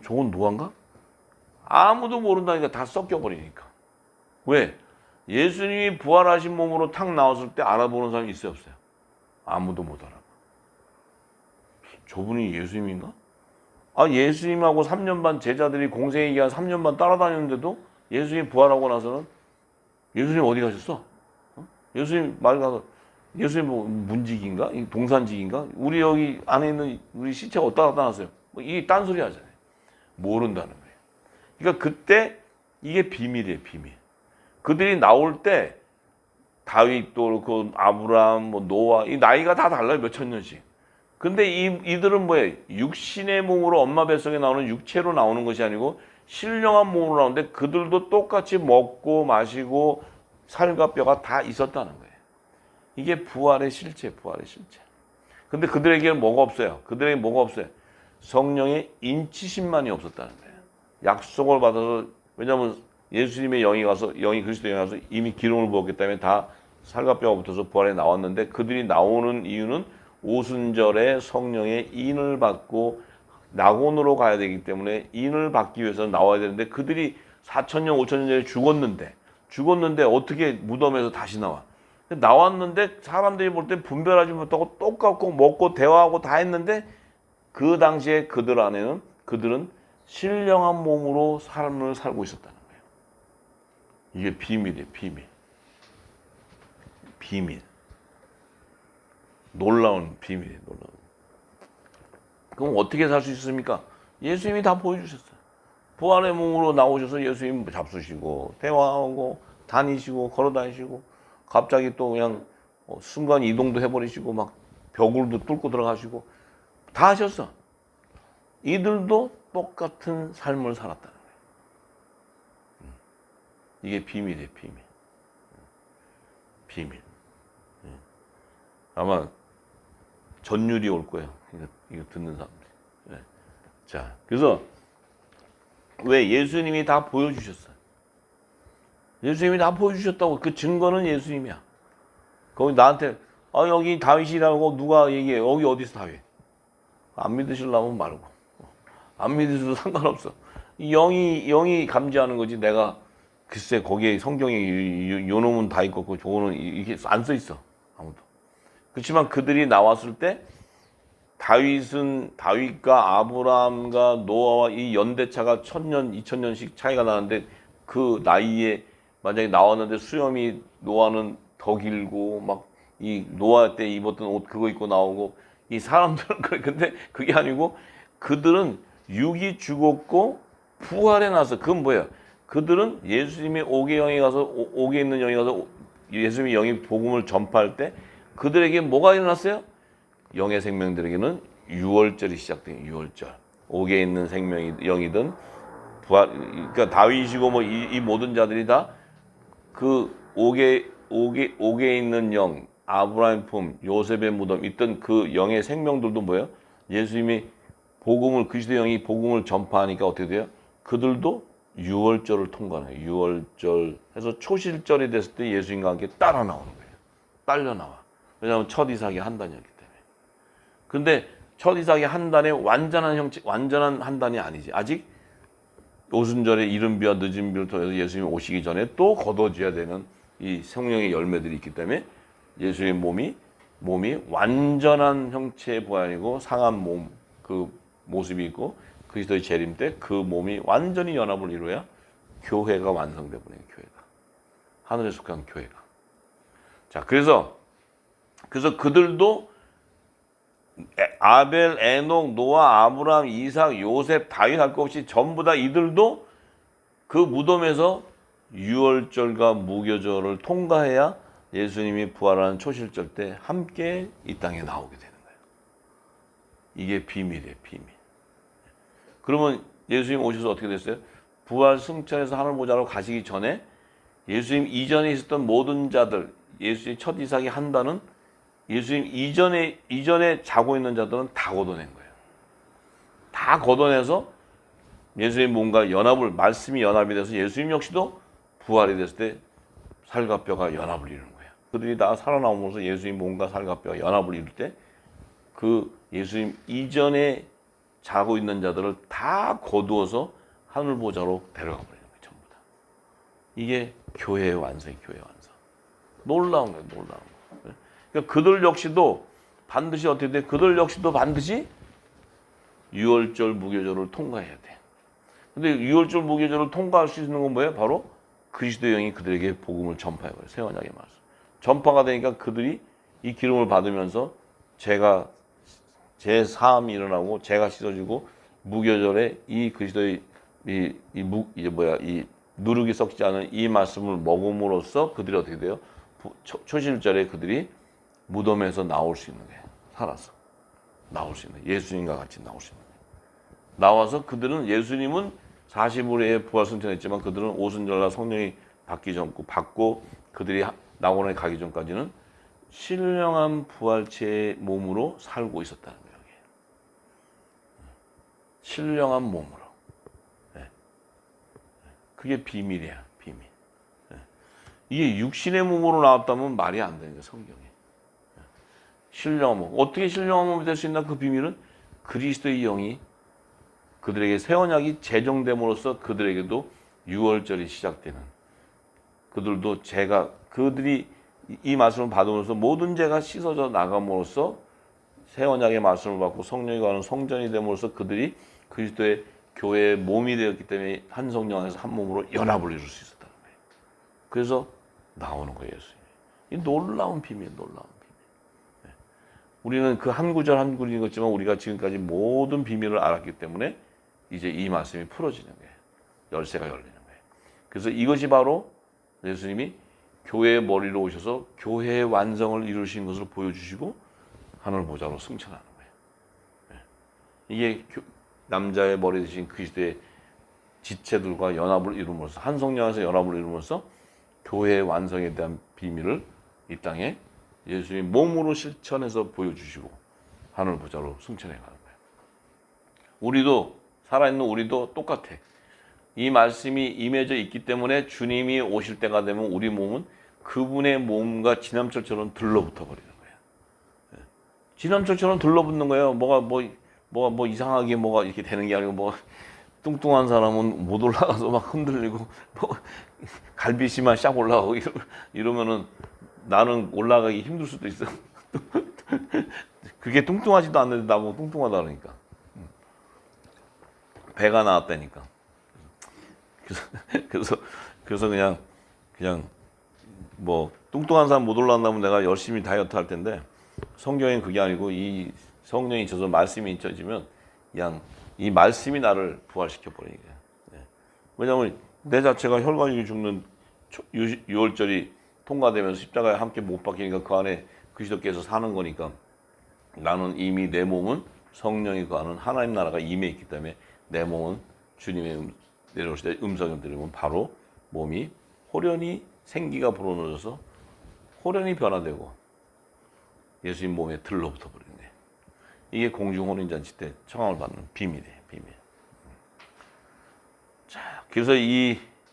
저건 노아인가? 아무도 모른다니까. 다 섞여버리니까. 왜? 예수님이 부활하신 몸으로 탁 나왔을 때 알아보는 사람이 있어요, 없어요? 아무도 못 알아봐. 저분이 예수님인가? 예수님하고 3년 반 제자들이 공생애기 한 3년 반 따라다녔는데도 예수님 부활하고 나서는 예수님 어디 가셨어? 예수님 말 가서 예수님 뭐 문직인가? 동산직인가? 우리 여기 안에 있는 우리 시체가 어디다 갖다 놨어요? 이게 딴소리 하잖아요. 모른다는 거예요. 그러니까 그때 이게 비밀이에요, 비밀. 그들이 나올 때 다윗도 그렇고 아브라함, 노아 이 나이가 다 달라요, 몇천 년씩. 근데 이들은 뭐예요? 육신의 몸으로 엄마 뱃속에 나오는 육체로 나오는 것이 아니고 신령한 몸으로 나오는데 그들도 똑같이 먹고 마시고 살과 뼈가 다 있었다는 거예요. 이게 부활의 실체. 근데 그들에게는 뭐가 없어요? 성령의 인치심만이 없었다는 거예요. 약속을 받아서, 왜냐하면 예수님의 그리스도의 영이 가서 이미 기름을 부었기 때문에 다 살과 뼈가 붙어서 부활에 나왔는데 그들이 나오는 이유는 오순절에 성령의 인을 받고 낙원으로 가야 되기 때문에 인을 받기 위해서 나와야 되는데 그들이 4,000년, 5,000년 전에 죽었는데 어떻게 무덤에서 다시 나와? 나왔는데 사람들이 볼 때 분별하지 못하고 똑같고 먹고 대화하고 다 했는데 그 당시에 그들은 신령한 몸으로 삶을 살고 있었다는 거예요. 이게 비밀이에요, 비밀. 놀라운 비밀이에요, 그럼 어떻게 살 수 있습니까? 예수님이 다 보여주셨어요. 부활의 몸으로 나오셔서 예수님 잡수시고, 대화하고, 다니시고, 걸어 다니시고, 갑자기 또 그냥 순간 이동도 해버리시고, 막 벽을도 뚫고 들어가시고, 다 하셨어. 이들도 똑같은 삶을 살았다는 거예요. 이게 비밀이에요, 비밀. 아마 전율이 올 거예요. 이거 듣는 사람들. 네. 자, 그래서 왜 예수님이 다 보여주셨어요. 예수님이 다 보여주셨다고. 그 증거는 예수님이야. 거기 나한테 여기 다윗이라고 누가 얘기해. 여기 어디서 다윗? 안 믿으시려면 말고. 안 믿으셔도 상관없어. 영이 감지하는 거지. 내가 글쎄 거기에 성경에 요 놈은 다 있고 저거는 이게 안 써 있어. 아무도. 그렇지만 그들이 나왔을 때 다윗과 아브라함과 노아와 이 연대차가 1000년, 2000년씩 차이가 나는데 그 나이에 만약에 나왔는데 수염이 노아는 더 길고 막 이 노아 때 입었던 옷 그거 입고 나오고 이 사람들은 근데 그게 아니고 그들은 육이 죽었고 부활해 나서 그건 뭐야? 그들은 예수님이 옥에 있는 영이 가서 예수님의 영이 복음을 전파할 때 그들에게 뭐가 일어났어요? 영의 생명들에게는 유월절이 시작돼요. 유월절. 옥에 있는 영이든 부활 그러니까 다윗이고 뭐 이 모든 자들이 다 그 옥에 있는 영 아브라함 품, 요셉의 무덤 있던 그 영의 생명들도 뭐예요? 예수님이 그리스도의 영이 복음을 전파하니까 어떻게 돼요? 그들도 유월절을 통과해요. 유월절 해서 초실절이 됐을 때 예수님과 함께 따라 나오는 거예요. 딸려 나와. 왜냐하면 첫 이삭이 한 단이었기 때문에. 근데 첫 이삭이 한 단의 완전한 한 단이 아니지. 아직 오순절에 이른 비와 늦은 비를 통해서 예수님이 오시기 전에 또 거둬져야 되는 이 성령의 열매들이 있기 때문에 예수의 몸이 완전한 형체의 보안이고 상한 몸 그 모습이 있고 그리스도의 재림 때 그 몸이 완전히 연합을 이루어야 교회가 완성돼 버려요. 교회가 하늘에 속한 교회가. 자 그래서 그들도 아벨, 에녹, 노아, 아브라함, 이삭, 요셉, 다윗 할 것 없이 전부 다 이들도 그 무덤에서 유월절과 무교절을 통과해야 예수님이 부활하는 초실절 때 함께 이 땅에 나오게 되는 거예요. 이게 비밀이에요, 비밀. 그러면 예수님 오셔서 어떻게 됐어요? 부활 승천해서 하늘 보좌로 가시기 전에 예수님 이전에 있었던 모든 자들, 예수님 첫 이삭이 한다는 예수님 이전에 자고 있는 자들은 다 걷어낸 거예요. 다 걷어내서 예수님 몸과 말씀이 연합이 돼서 예수님 역시도 부활이 됐을 때 살과 뼈가 연합을 이루는 거예요. 그들이 다 살아나오면서 예수님 몸과 살과 뼈가 연합을 이룰 때 그 예수님 이전에 자고 있는 자들을 다 거두어서 하늘 보좌로 데려가 버리는 거예요. 전부 다. 이게 교회의 완성이 교회의 완성. 놀라운 거예요. 놀라운 거. 그러니까 그들 역시도 반드시 어떻게 돼? 그들 역시도 반드시 유월절 무교절을 통과해야 돼. 근데 유월절 무교절을 통과할 수 있는 건 뭐예요? 바로 그리스도의 영이 그들에게 복음을 전파해버려요. 새 언약의 말씀. 전파가 되니까 그들이 이 기름을 받으면서 제 사함이 일어나고 제가 씻어지고 무교절에 이 그리스도의 이 누룩이 썩지 않은 이 말씀을 먹음으로써 그들이 어떻게 돼요? 초실절에 그들이 무덤에서 나올 수 있는 거예요. 살아서 나올 수 있는 예수님과 같이 나올 수 있는 거예요. 나와서 그들은 예수님은 40일에 부활 승천했지만 그들은 오순절날 성령이 받고 그들이 낙원에 가기 전까지는 신령한 부활체의 몸으로 살고 있었다는 거예요. 신령한 몸으로. 그게 비밀이야, 비밀. 이게 육신의 몸으로 나왔다면 말이 안 되는 거예요, 성경에. 신령한 몸. 어떻게 신령한 몸이 될 수 있나? 그 비밀은 그리스도의 영이 그들에게 새 언약이 제정됨으로써 그들에게도 유월절이 시작되는 그들도 그들이 이 말씀을 받음으로써 모든 죄가 씻어져 나감으로써 새 언약의 말씀을 받고 성령이 가는 성전이 됨으로써 그들이 그리스도의 교회의 몸이 되었기 때문에 한 성령 안에서 한 몸으로 연합을 이룰 수 있었다는 거예요. 그래서 나오는 거예요, 예수님이. 이 놀라운 비밀, 놀라운 비밀. 우리는 그 한 구절 한 구절인 것지만 우리가 지금까지 모든 비밀을 알았기 때문에 이제 이 말씀이 풀어지는 거예요. 열쇠가 열리는 거예요. 그래서 이것이 바로 예수님이 교회의 머리로 오셔서 교회의 완성을 이루신 것을 보여주시고 하늘 보좌로 승천하는 거예요. 이게 남자의 머리 대신 그리스도의 지체들과 연합을 이루면서 한 성령에서 연합을 이루면서 교회의 완성에 대한 비밀을 이 땅에 예수님 몸으로 실천해서 보여주시고 하늘 보좌로 승천해 가는 거예요. 우리도 살아있는 우리도 똑같아. 이 말씀이 임해져 있기 때문에 주님이 오실 때가 되면 우리 몸은 그분의 몸과 지남철처럼 들러붙어 버리는 거예요. 지남철처럼 들러붙는 거예요. 뭐가 이상하게 뭐가 이렇게 되는 게 아니고 뭐 뚱뚱한 사람은 못 올라가서 막 흔들리고 뭐 갈비씨만 싹 올라가고 이러면은 나는 올라가기 힘들 수도 있어. 그게 뚱뚱하지도 않는데 나보고 뚱뚱하다 그러니까. 배가 나왔다니까. 그래서 그냥 뭐 뚱뚱한 사람 못 올라간다면 내가 열심히 다이어트 할 텐데 성경엔 그게 아니고 이 성령이 있어서 말씀이 잊혀지면 그냥 이 말씀이 나를 부활시켜 버리는 거예요. 왜냐하면 내 자체가 혈관이 죽는 유월절이 통과되면서 십자가에 함께 못 박히니까 그 안에 그리스도께서 사는 거니까 나는 이미 내 몸은 성령이 거하는 하나님 나라가 임해 있기 때문에 내 몸은 주님의 내려오실 때 음성을 들으면 바로 몸이 호련히 생기가 불어넣어져서 호련히 변화되고 예수님 몸에 들러붙어 버리는 거예요. 이게 공중혼인잔치 때 청함을 받는 비밀이에요. 비밀. 자, 그래서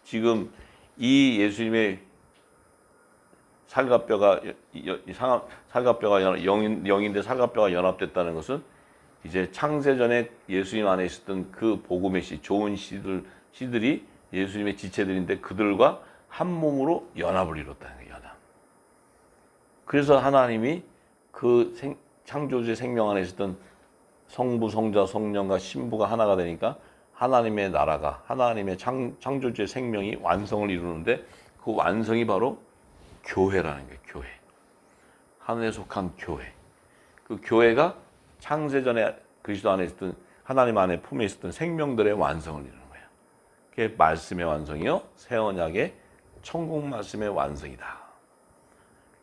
지금 이 예수님의 살갑뼈가 영인데 살갑뼈가 연합됐다는 것은 이제 창세전에 예수님 안에 있었던 그 복음의 씨, 좋은 씨들이 예수님의 지체들인데 그들과 한 몸으로 연합을 이뤘다는 거예요. 연합. 그래서 하나님이 그 창조주의 생명 안에 있었던 성부, 성자, 성령과 신부가 하나가 되니까 하나님의 나라가 하나님의 창조주의 생명이 완성을 이루는데 그 완성이 바로 교회라는 거예요. 교회. 하늘에 속한 교회. 그 교회가 창세전에 그리스도 안에 있었던 하나님 안에 품에 있었던 생명들의 완성을 이루는 거예요. 그게 말씀의 완성이요. 새 언약의 천국 말씀의 완성이다.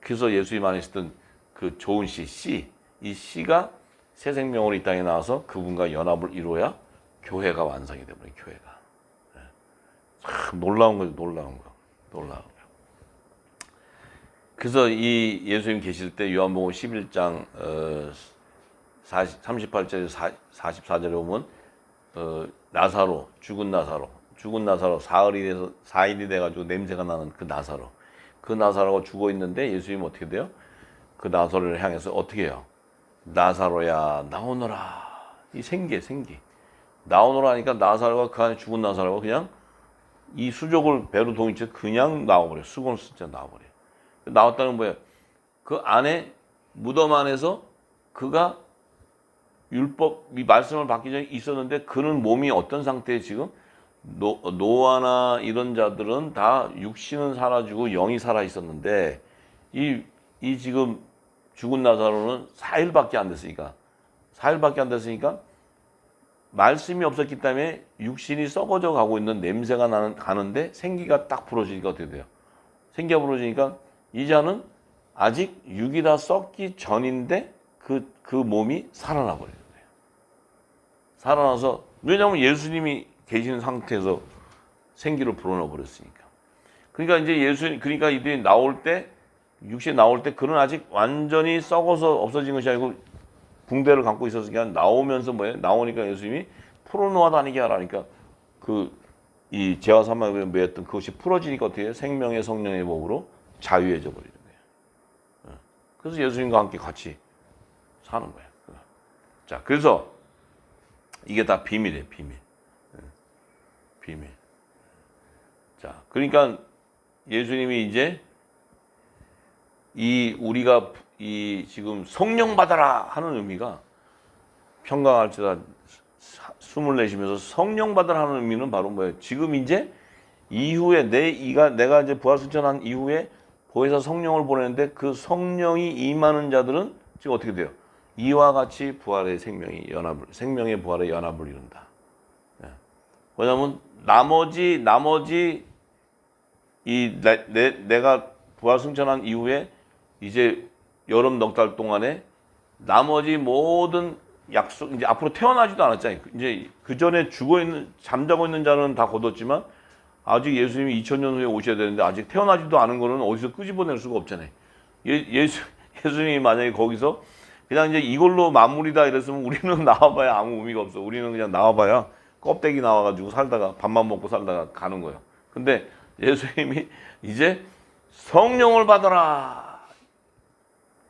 그래서 예수님 안에 있었던 그 좋은 씨, 이 씨가 새 생명으로 이 땅에 나와서 그분과 연합을 이루어야 교회가 완성이 되버려요. 교회가. 참 놀라운 거죠. 놀라운 거. 그래서 이 예수님 계실 때 요한복음 11장 38절에서 44절에 보면 나사로, 죽은 나사로 사흘이 돼가지고 냄새가 나는 그 나사로가 죽어 있는데 예수님 어떻게 돼요? 그 나사로를 향해서 어떻게 해요? 나사로야 나오너라. 이 생기 나오너라 하니까 나사로가 그 안에 죽은 나사로가 그냥 이 수족을 배로 동이쳐 그냥 나와버려요. 수건을 쓰자 나와버려요. 나왔다는 뭐예요? 그 안에 무덤 안에서 그가 율법 이 말씀을 받기 전에 있었는데 그는 몸이 어떤 상태에 지금 노아나 이런 자들은 다 육신은 사라지고 영이 살아 있었는데 이 지금 죽은 나사로는 4일밖에 안 됐으니까 말씀이 없었기 때문에 육신이 썩어져 가고 있는 냄새가 가는데 생기가 딱 불어지니까 어떻게 돼요? 생기가 불어지니까 이 자는 아직 육이 다 썩기 전인데 그 몸이 살아나 버리는 거예요. 살아나서 왜냐하면 예수님이 계시는 상태에서 생기를 불어넣어 버렸으니까. 그러니까 이제 그러니까 이들이 육신에 나올 때 그는 아직 완전히 썩어서 없어진 것이 아니고 붕대를 감고 있었으니까 나오면서 뭐예요? 나오니까 예수님이 풀어놓아 다니게 하라니까 이 죄와 사망에 매였던 그것이 풀어지니까 어떻게 해요? 생명의 성령의 법으로 자유해져 버리는 거예요. 그래서 예수님과 함께 같이 사는 거예요. 자, 그래서 이게 다 비밀이에요. 비밀. 자, 그러니까 예수님이 이제 우리가 지금 성령 받아라 하는 의미가 평강할지라 숨을 내쉬면서 성령 받아라 하는 의미는 바로 뭐예요? 지금 이제 이후에 내가 이제 부활승천한 이후에 보혜사 성령을 보내는데 그 성령이 임하는 자들은 지금 어떻게 돼요? 이와 같이 부활의 생명의 부활의 연합을 이룬다. 왜냐하면 나머지 내가 부활승천한 이후에 이제 여름 넉 달 동안에 나머지 모든 약속 이제 앞으로 태어나지도 않았잖아요. 이제 그 전에 잠자고 있는 자는 다 거뒀지만 아직 예수님이 2000년 후에 오셔야 되는데 아직 태어나지도 않은 거는 어디서 끄집어낼 수가 없잖아요. 예수님이 만약에 거기서 그냥 이제 이걸로 마무리다 이랬으면 우리는 나와봐야 아무 의미가 없어. 우리는 그냥 나와봐야 껍데기 나와가지고 살다가 밥만 먹고 살다가 가는 거예요. 근데 예수님이 이제 성령을 받아라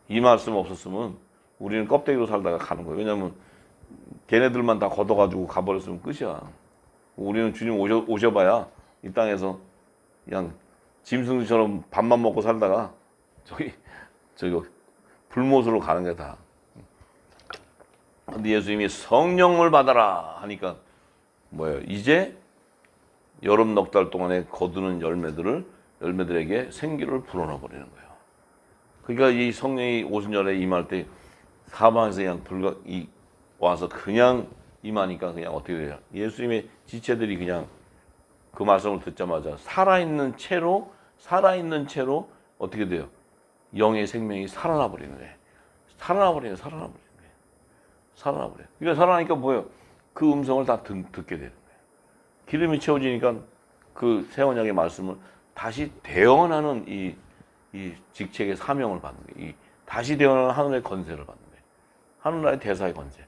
이 말씀 없었으면 우리는 껍데기로 살다가 가는 거예요. 왜냐하면 걔네들만 다 걷어가지고 가버렸으면 끝이야. 우리는 주님 오셔봐야 이 땅에서 그냥 짐승처럼 밥만 먹고 살다가 저기 불못으로 가는 게 다. 근데 예수님이 성령을 받아라 하니까 뭐예요? 이제 여름 넉 달 동안에 거두는 열매들에게 생기를 불어넣어 버리는 거예요. 그러니까 이 성령이 오순절에 임할 때 사방에서 그냥 와서 그냥 임하니까 그냥 어떻게 돼요? 예수님의 지체들이 그냥 그 말씀을 듣자마자 살아있는 채로 어떻게 돼요? 영의 생명이 살아나 버리는 거예요. 살아나 버려요. 그러니까 살아나니까 뭐예요? 그 음성을 다 듣게 되는 거예요. 기름이 채워지니까 그 새 언약의 말씀을 다시 대언하는 이 직책의 사명을 받는 거예요. 다시 대언하는 하늘의 건세를 받는 거예요. 하늘나라의 대사의 건세.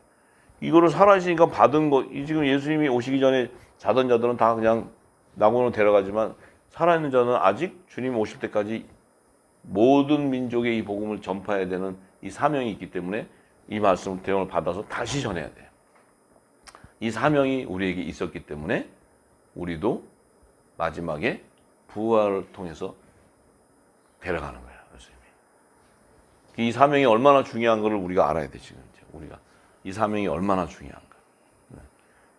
이거를 살아계시니까 받은 거, 지금 예수님이 오시기 전에 자던 자들은 다 그냥 낙원으로 데려가지만 살아있는 자는 아직 주님 오실 때까지 모든 민족의 이 복음을 전파해야 되는 이 사명이 있기 때문에 이 말씀을 대언을 받아서 다시 전해야 돼요. 이 사명이 우리에게 있었기 때문에 우리도 마지막에 부활을 통해서 데려가는 거예요. 예수님이. 이 사명이 얼마나 중요한 것을 우리가 알아야 돼. 지금 우리가 이 사명이 얼마나 중요한가.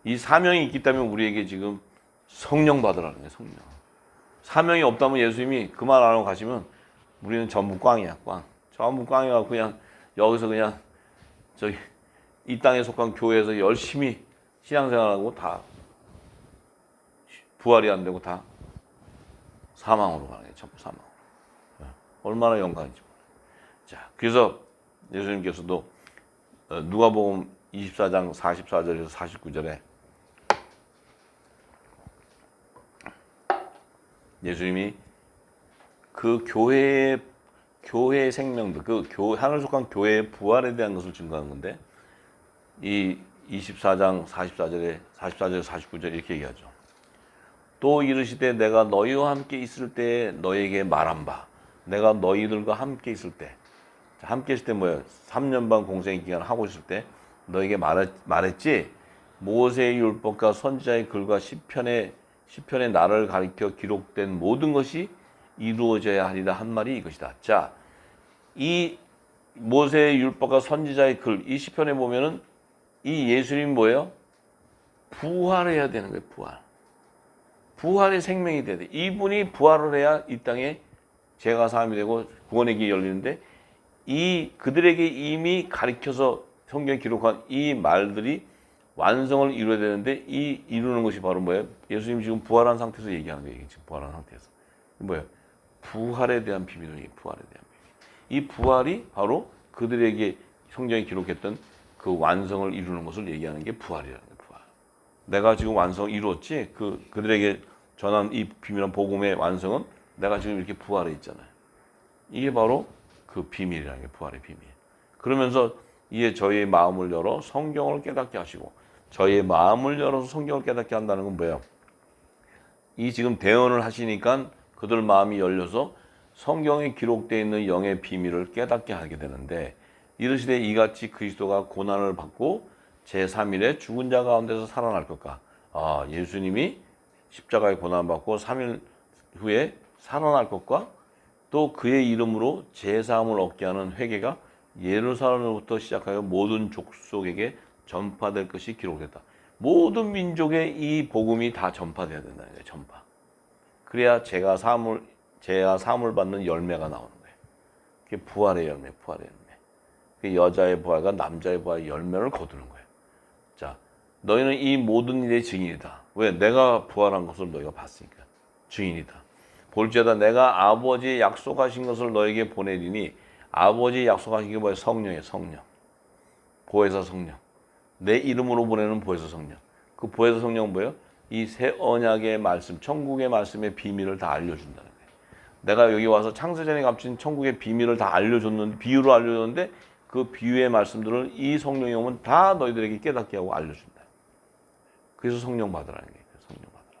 이 사명이 있기 때문에 우리에게 지금 성령 받으라는 거예요. 성령. 사명이 없다면 예수님이 그 말 안 하고 가시면 우리는 전부 꽝이야. 꽝. 전부 꽝이야. 그냥 여기서 그냥 저기 이 땅에 속한 교회에서 열심히 신앙생활하고 다 부활이 안 되고 다 사망으로 가는 거예요. 전부 사망으로. 얼마나 영광인지 몰라요. 자, 그래서 예수님께서도 누가복음 24장 44절에서 49절에 예수님이 그 교회의 생명들, 하늘 속한 교회의 부활에 대한 것을 증거하는 건데, 이 24장 44절에 49절 이렇게 얘기하죠. 또 이르시되 내가 너희와 함께 있을 때 너희에게 말한 바, 내가 너희들과 함께 있을 때, 함께 있을 때 뭐예요? 3년 반 공생의 기간을 하고 있을 때 너희에게 말했지. 모세의 율법과 선지자의 글과 시편의 나를 가리켜 기록된 모든 것이 이루어져야 하리라 한 말이 이것이다. 자, 이 모세의 율법과 선지자의 글, 이 시편에 보면은 이 예수님 뭐예요? 부활해야 되는 거예요. 부활의 생명이 돼야 돼. 이분이 부활을 해야 이 땅에 죄가 사함이 되고 구원의 길이 열리는데, 그들에게 이미 가리켜서 성경에 기록한 이 말들이 완성을 이루어야 되는데, 이루는 것이 바로 뭐예요? 예수님 지금 부활한 상태에서 얘기하는 거예요. 지금 부활한 상태에서. 뭐예요? 부활에 대한 비밀이 부활에 대한 비밀. 이 부활이 바로 그들에게 성경에 기록했던 그 완성을 이루는 것을 얘기하는 게 부활이라는 거예요. 부활. 내가 지금 완성 이루었지. 그들에게 전한 이 비밀한 복음의 완성은 내가 지금 이렇게 부활해 있잖아요. 이게 바로 그 비밀이라는 게 부활의 비밀. 그러면서 이에 저희의 마음을 열어 성경을 깨닫게 하시고, 저희의 마음을 열어서 성경을 깨닫게 한다는 건 뭐예요? 이 지금 대언을 하시니까 그들 마음이 열려서 성경에 기록되어 있는 영의 비밀을 깨닫게 하게 되는데, 이르시되 이같이 그리스도가 고난을 받고 제3일에 죽은 자 가운데서 살아날 것과, 예수님이 십자가에 고난받고 3일 후에 살아날 것과, 또 그의 이름으로 제사함을 얻게 하는 회개가 예루살렘부터 시작하여 모든 족속에게 전파될 것이 기록됐다. 모든 민족의 이 복음이 다 전파돼야 된다는 거예요. 전파. 그래야 제가 사함을 받는 열매가 나오는 거예요. 그게 부활의 열매. 그 여자의 부활과 남자의 부활의 열매를 거두는 거예요. 자, 너희는 이 모든 일의 증인이다. 왜? 내가 부활한 것을 너희가 봤으니까. 증인이다. 볼지어다 내가 아버지의 약속하신 것을 너에게 보내리니, 아버지 약속하신 게 뭐예요? 성령이에요. 성령. 보혜사 성령. 내 이름으로 보내는 보혜사 성령. 그 보혜사 성령은 뭐예요? 이 새 언약의 말씀, 천국의 말씀의 비밀을 다 알려준다는 거예요. 내가 여기 와서 창세전에 감춘 천국의 비밀을 다 알려줬는데, 비유로 알려줬는데, 그 비유의 말씀들을 이 성령의 영은 다 너희들에게 깨닫게 하고 알려준다. 그래서 성령 받으라는 게 성령 받으라.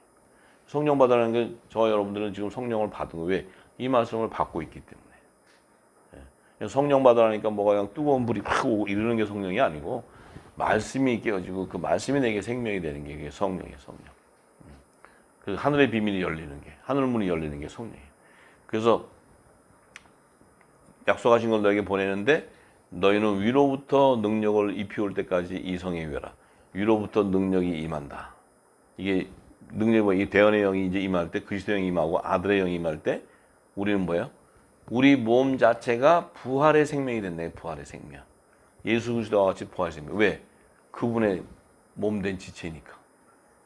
성령 받으라는 게 저와 여러분들은 지금 성령을 받은 거 왜? 이 말씀을 받고 있기 때문에. 성령 받으라니까 뭐가 그냥 뜨거운 불이 팍 오고 이러는 게 성령이 아니고 말씀이 깨어지고 그 말씀이 내게 생명이 되는 게 그게 성령이에요. 성령. 그 하늘의 비밀이 열리는 게 하늘 문이 열리는 게 성령이에요. 그래서 약속하신 걸 너에게 보내는데 너희는 위로부터 능력을 입히올 때까지 이 성에 위하라. 위로부터 능력이 임한다. 이게 능력이 뭐 이 대언의 영이 이제 임할 때 그리스도의 영이 임하고 아들의 영이 임할 때 우리는 뭐예요? 우리 몸 자체가 부활의 생명이 된다. 부활의 생명. 예수 그리스도와 같이 부활의 생명. 왜? 그분의 몸된 지체니까.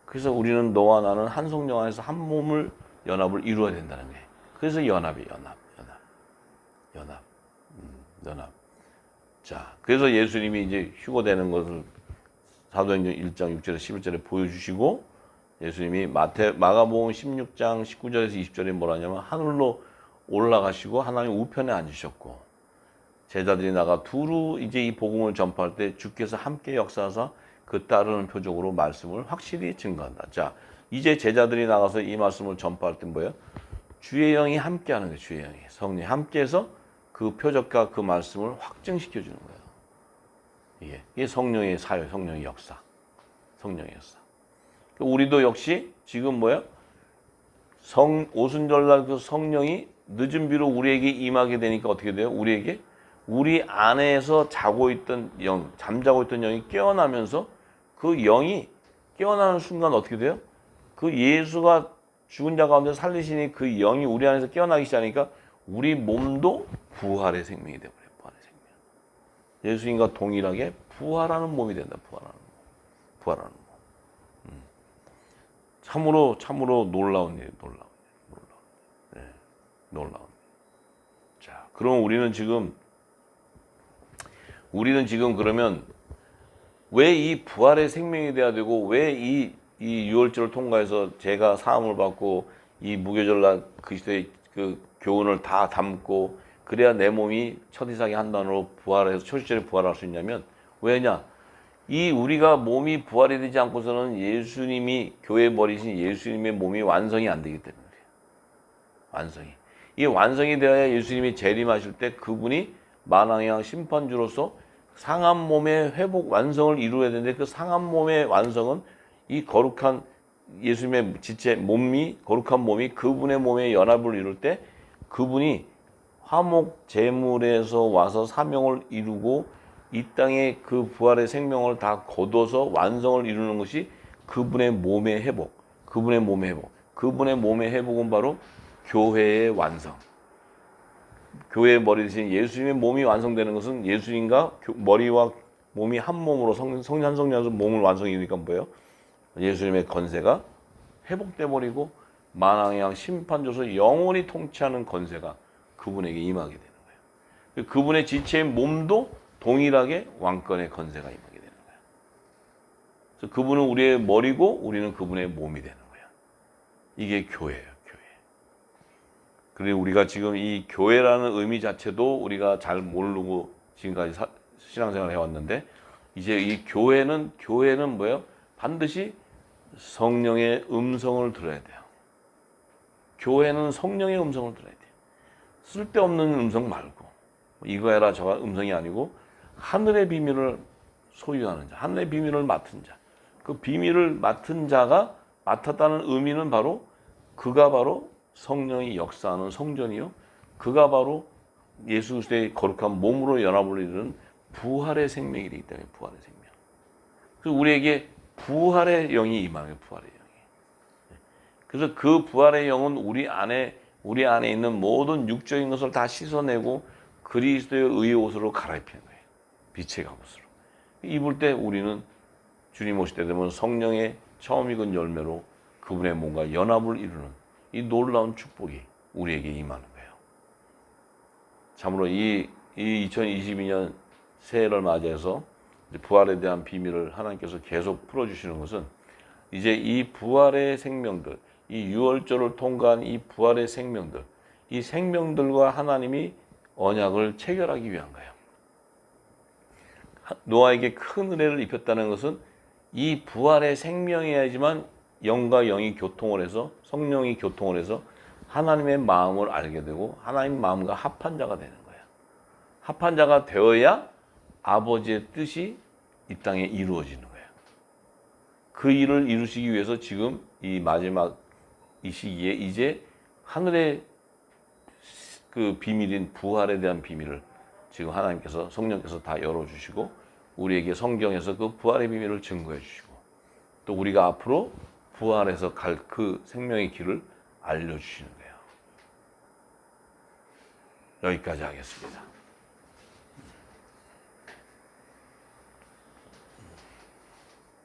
그래서 우리는 너와 나는 한 성령 안에서 한 몸을 연합을 이루어야 된다는 거예요. 그래서 연합이 연합. 자, 그래서 예수님이 이제 휴거되는 것을 사도행전 1장 6절에 11절에 보여주시고 예수님이 마가복음 16장 19절에서 20절에 뭐라냐면 하늘로 올라가시고 하나님 우편에 앉으셨고 제자들이 나가 두루 이제 이 복음을 전파할 때 주께서 함께 역사하사 그 따르는 표적으로 말씀을 확실히 증거한다. 자, 이제 제자들이 나가서 이 말씀을 전파할 때 뭐예요? 주의 영이 함께하는 거예요. 주의 영이 성령이 함께해서 그 표적과 그 말씀을 확증시켜 주는 거예요. 이게 성령의 사역, 성령의 역사, 성령의 역사. 우리도 역시 지금 뭐예요? 오순절날 그 성령이 늦은 비로 우리에게 임하게 되니까 어떻게 돼요? 우리 안에서 자고 있던 영, 잠자고 있던 영이 깨어나면서 그 영이 깨어나는 순간 어떻게 돼요? 그 예수가 죽은 자 가운데 살리시니 그 영이 우리 안에서 깨어나기 시작하니까 우리 몸도 부활의 생명이 되어버려요. 부활의 생명. 예수님과 동일하게 부활하는 몸이 된다. 부활하는 몸. 참으로 놀라운 일이에요. 놀라운. 자, 그럼 우리는 지금 그러면 왜 이 부활의 생명이 돼야 되고 왜 이 유월절을 통과해서 제가 사함을 받고 이 무교절날 그리스도의 그 교훈을 다 담고 그래야 내 몸이 첫 이삭의 한 단으로 부활해서 초시절에 부활할 수 있냐면 왜냐? 이 우리가 몸이 부활이 되지 않고서는 예수님이 교회에 버리신 예수님의 몸이 완성이 안 되기 때문에 완성이. 이게 완성이 되어야 예수님이 재림하실 때 그분이 만왕의 심판주로서 상한 몸의 회복 완성을 이루어야 되는데 그 상한 몸의 완성은 이 거룩한 예수님의 지체 몸이 거룩한 몸이 그분의 몸에 연합을 이룰 때 그분이 화목 제물에서 와서 사명을 이루고 이 땅에 그 부활의 생명을 다 거둬서 완성을 이루는 것이 그분의 몸의 회복. 그분의 몸의 회복은 바로 교회의 완성. 교회의 머리 대신 예수님의 몸이 완성되는 것은 예수님과 머리와 몸이 한 몸으로 성령 한 성령에서 몸을 완성이니까 뭐예요? 예수님의 건세가 회복돼 버리고 만왕의 양 심판조서 영원히 통치하는 건세가 그분에게 임하게 되는 거예요. 그분의 지체의 몸도 동일하게 왕권의 건세가 임하게 되는 거예요. 그래서 그분은 우리의 머리고 우리는 그분의 몸이 되는 거예요. 이게 교회예요. 그리고 우리가 지금 이 교회라는 의미 자체도 우리가 잘 모르고 지금까지 신앙생활을 해왔는데 이제 이 교회는 뭐예요? 반드시 성령의 음성을 들어야 돼요. 교회는 성령의 음성을 들어야 돼요. 쓸데없는 음성 말고 이거 해라 저거 음성이 아니고 하늘의 비밀을 소유하는 자, 하늘의 비밀을 맡은 자. 그 비밀을 맡은 자가 맡았다는 의미는 그가 바로 성령이 역사하는 성전이요. 그가 바로 예수 그리스도의 거룩한 몸으로 연합을 이루는 부활의 생명이기 때문에 부활의 생명. 그래서 우리에게 부활의 영이 임하는 거예요. 부활의 영이. 그래서 그 부활의 영은 우리 안에 있는 모든 육적인 것을 다 씻어내고 그리스도의 의의 옷으로 갈아입히는 거예요. 빛의 갑옷으로. 입을 때 우리는 주님 오실 때 되면 성령의 처음 익은 열매로 그분의 몸과 연합을 이루는 이 놀라운 축복이 우리에게 임하는 거예요. 참으로 이 2022년 새해를 맞이해서 부활에 대한 비밀을 하나님께서 계속 풀어주시는 것은 이제 이 부활의 생명들, 이 유월절을 통과한 이 부활의 생명들, 이 생명들과 하나님이 언약을 체결하기 위한 거예요. 노아에게 큰 은혜를 입혔다는 것은 이 부활의 생명이야지만 영과 영이 교통을 해서 성령이 교통을 해서 하나님의 마음을 알게 되고 하나님 마음과 합한 자가 되는 거예요. 합한 자가 되어야 아버지의 뜻이 이 땅에 이루어지는 거예요. 그 일을 이루시기 위해서 지금 이 마지막 이 시기에 이제 하늘의 그 비밀인 부활에 대한 비밀을 지금 하나님께서 성령께서 다 열어주시고 우리에게 성경에서 그 부활의 비밀을 증거해 주시고 또 우리가 앞으로 부활해서 갈 그 생명의 길을 알려주시는 거예요. 여기까지 하겠습니다.